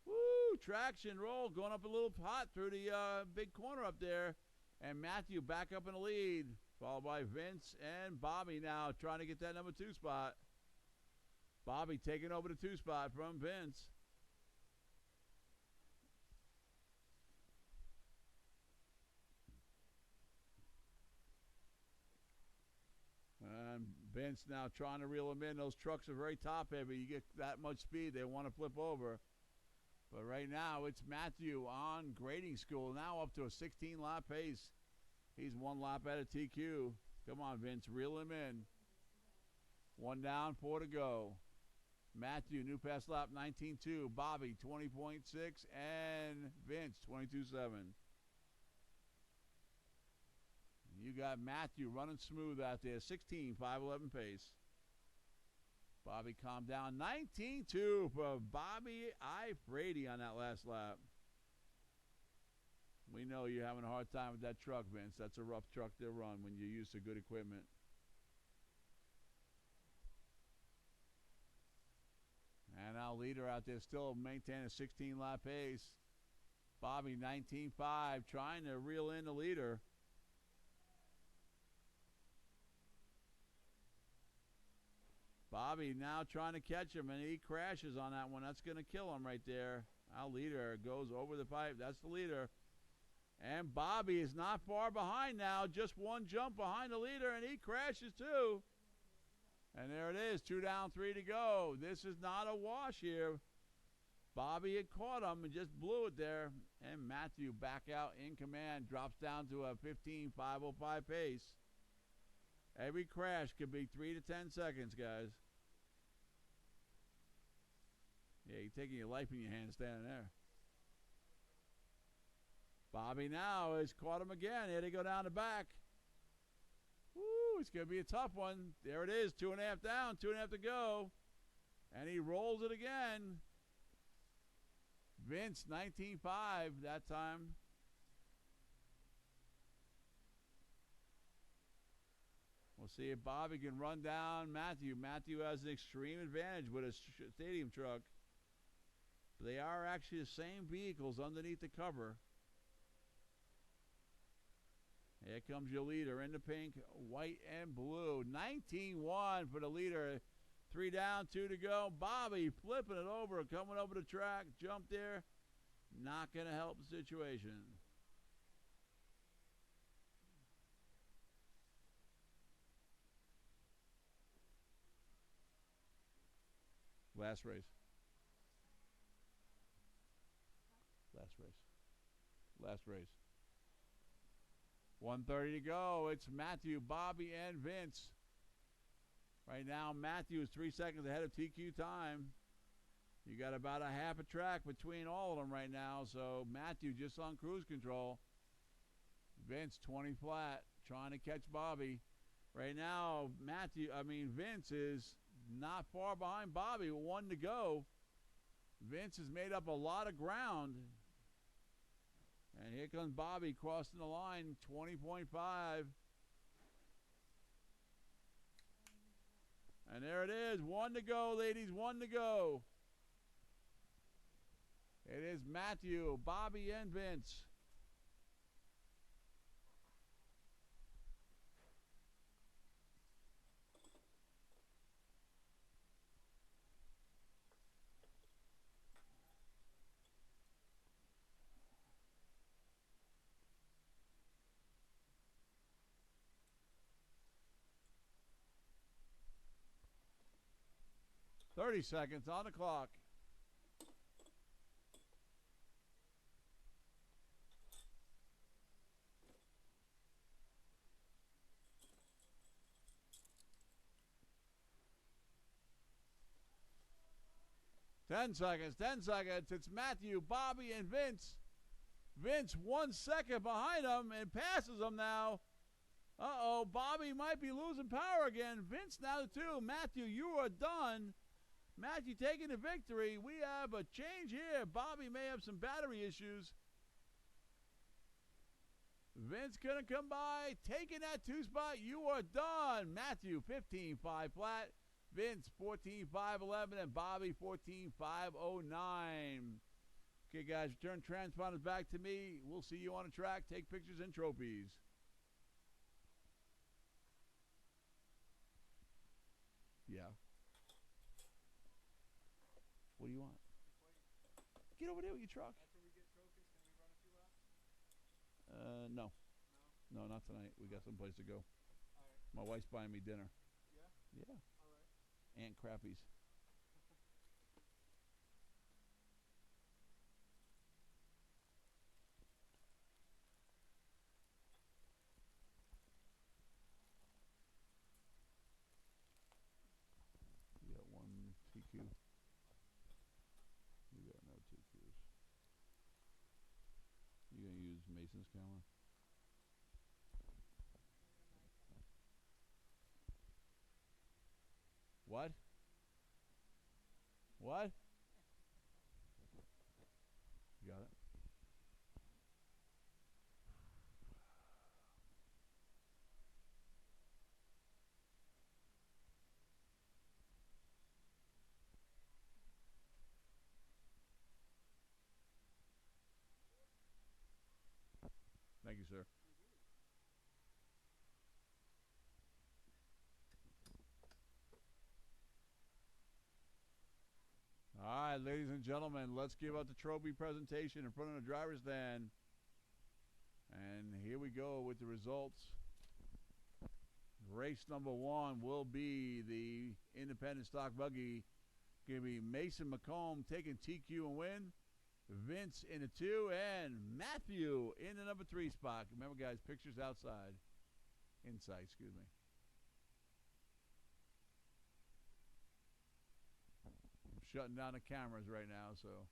Woo! Traction roll. Going up a little hot through the big corner up there. And Matthew back up in the lead. Followed by Vince and Bobby now trying to get that number 2 spot. Bobby taking over the 2 spot from Vince. And Vince now trying to reel him in. Those trucks are very top heavy. You get that much speed, they want to flip over. But right now, it's Matthew on grading school. Now up to a 16-lap pace. He's 1 lap out of TQ. Come on, Vince, reel him in. 1 down, 4 to go. Matthew, new pass lap, 19.2. Bobby, 20.6. And Vince, 22.7. You got Matthew running smooth out there. 16, 5.11 pace. Bobby calmed down. 19.2 for Bobby Ifrady on that last lap. We know you're having a hard time with that truck, Vince. That's a rough truck to run when you're used to good equipment. And our leader out there still maintaining a 16-lap pace. Bobby, 19.5, trying to reel in the leader. Bobby now trying to catch him, and he crashes on that one. That's going to kill him right there. Our leader goes over the pipe. That's the leader. And Bobby is not far behind now. Just 1 jump behind the leader, and he crashes too. And there it is, 2 down, 3 to go. This is not a wash here. Bobby had caught him and just blew it there. And Matthew back out in command. Drops down to a 15.505 pace. Every crash could be 3 to 10 seconds, guys. Yeah, you're taking your life in your hands standing there. Bobby now has caught him again. Here they go down the back. Woo, it's going to be a tough one. There it is, 2.5 down, 2.5 to go. And he rolls it again. Vince, 19.5 that time. We'll see if Bobby can run down Matthew. Matthew has an extreme advantage with a stadium truck. They are actually the same vehicles underneath the cover. Here comes your leader in the pink, white, and blue. 19.1 for the leader. 3 down, 2 to go. Bobby flipping it over, coming over the track. Jump there. Not going to help the situation. Last race. Last race. Last race. 1:30 to go. It's Matthew, Bobby, and Vince. Right now, Matthew is 3 seconds ahead of TQ time. You got about a half a track between all of them right now. So Matthew just on cruise control. Vince 20 flat, trying to catch Bobby. Right now, Vince is not far behind Bobby with 1 to go. Vince has made up a lot of ground. And here comes Bobby crossing the line, 20.5. And there it is, 1 to go, ladies, 1 to go. It is Matthew, Bobby, and Vince. Thirty seconds on the clock. Ten seconds. It's Matthew, Bobby, and Vince. Vince 1 second behind him and passes him now. Uh-oh, Bobby might be losing power again. Vince now to 2. Matthew, you are done. Matthew taking the victory. We have a change here. Bobby may have some battery issues. Vince couldn't come by, taking that 2 spot. You are done. Matthew 15-5 flat, Vince 14-5-11, and Bobby 14-5-09. Okay, guys, return transponders back to me. We'll see you on the track. Take pictures and trophies. Yeah. What do you want? Get over there with your truck. After we get trophies, can we run a few laps? No. No? No, not tonight. We got someplace to go. All right. My wife's buying me dinner. Yeah? Yeah. All right. Aunt Crappies. You got one TQ. You got no TQs. You gonna use Mason's camera? What? What? You got it? Thank you, sir. All right, ladies and gentlemen, let's give out the trophy presentation in front of the driver's stand. And here we go with the results. Race number 1 will be the independent stock buggy. Going to be Mason McComb taking TQ and win. Vince in the 2, and Matthew in the number 3 spot. Remember, guys, pictures outside. Inside, excuse me. I'm shutting down the cameras right now, so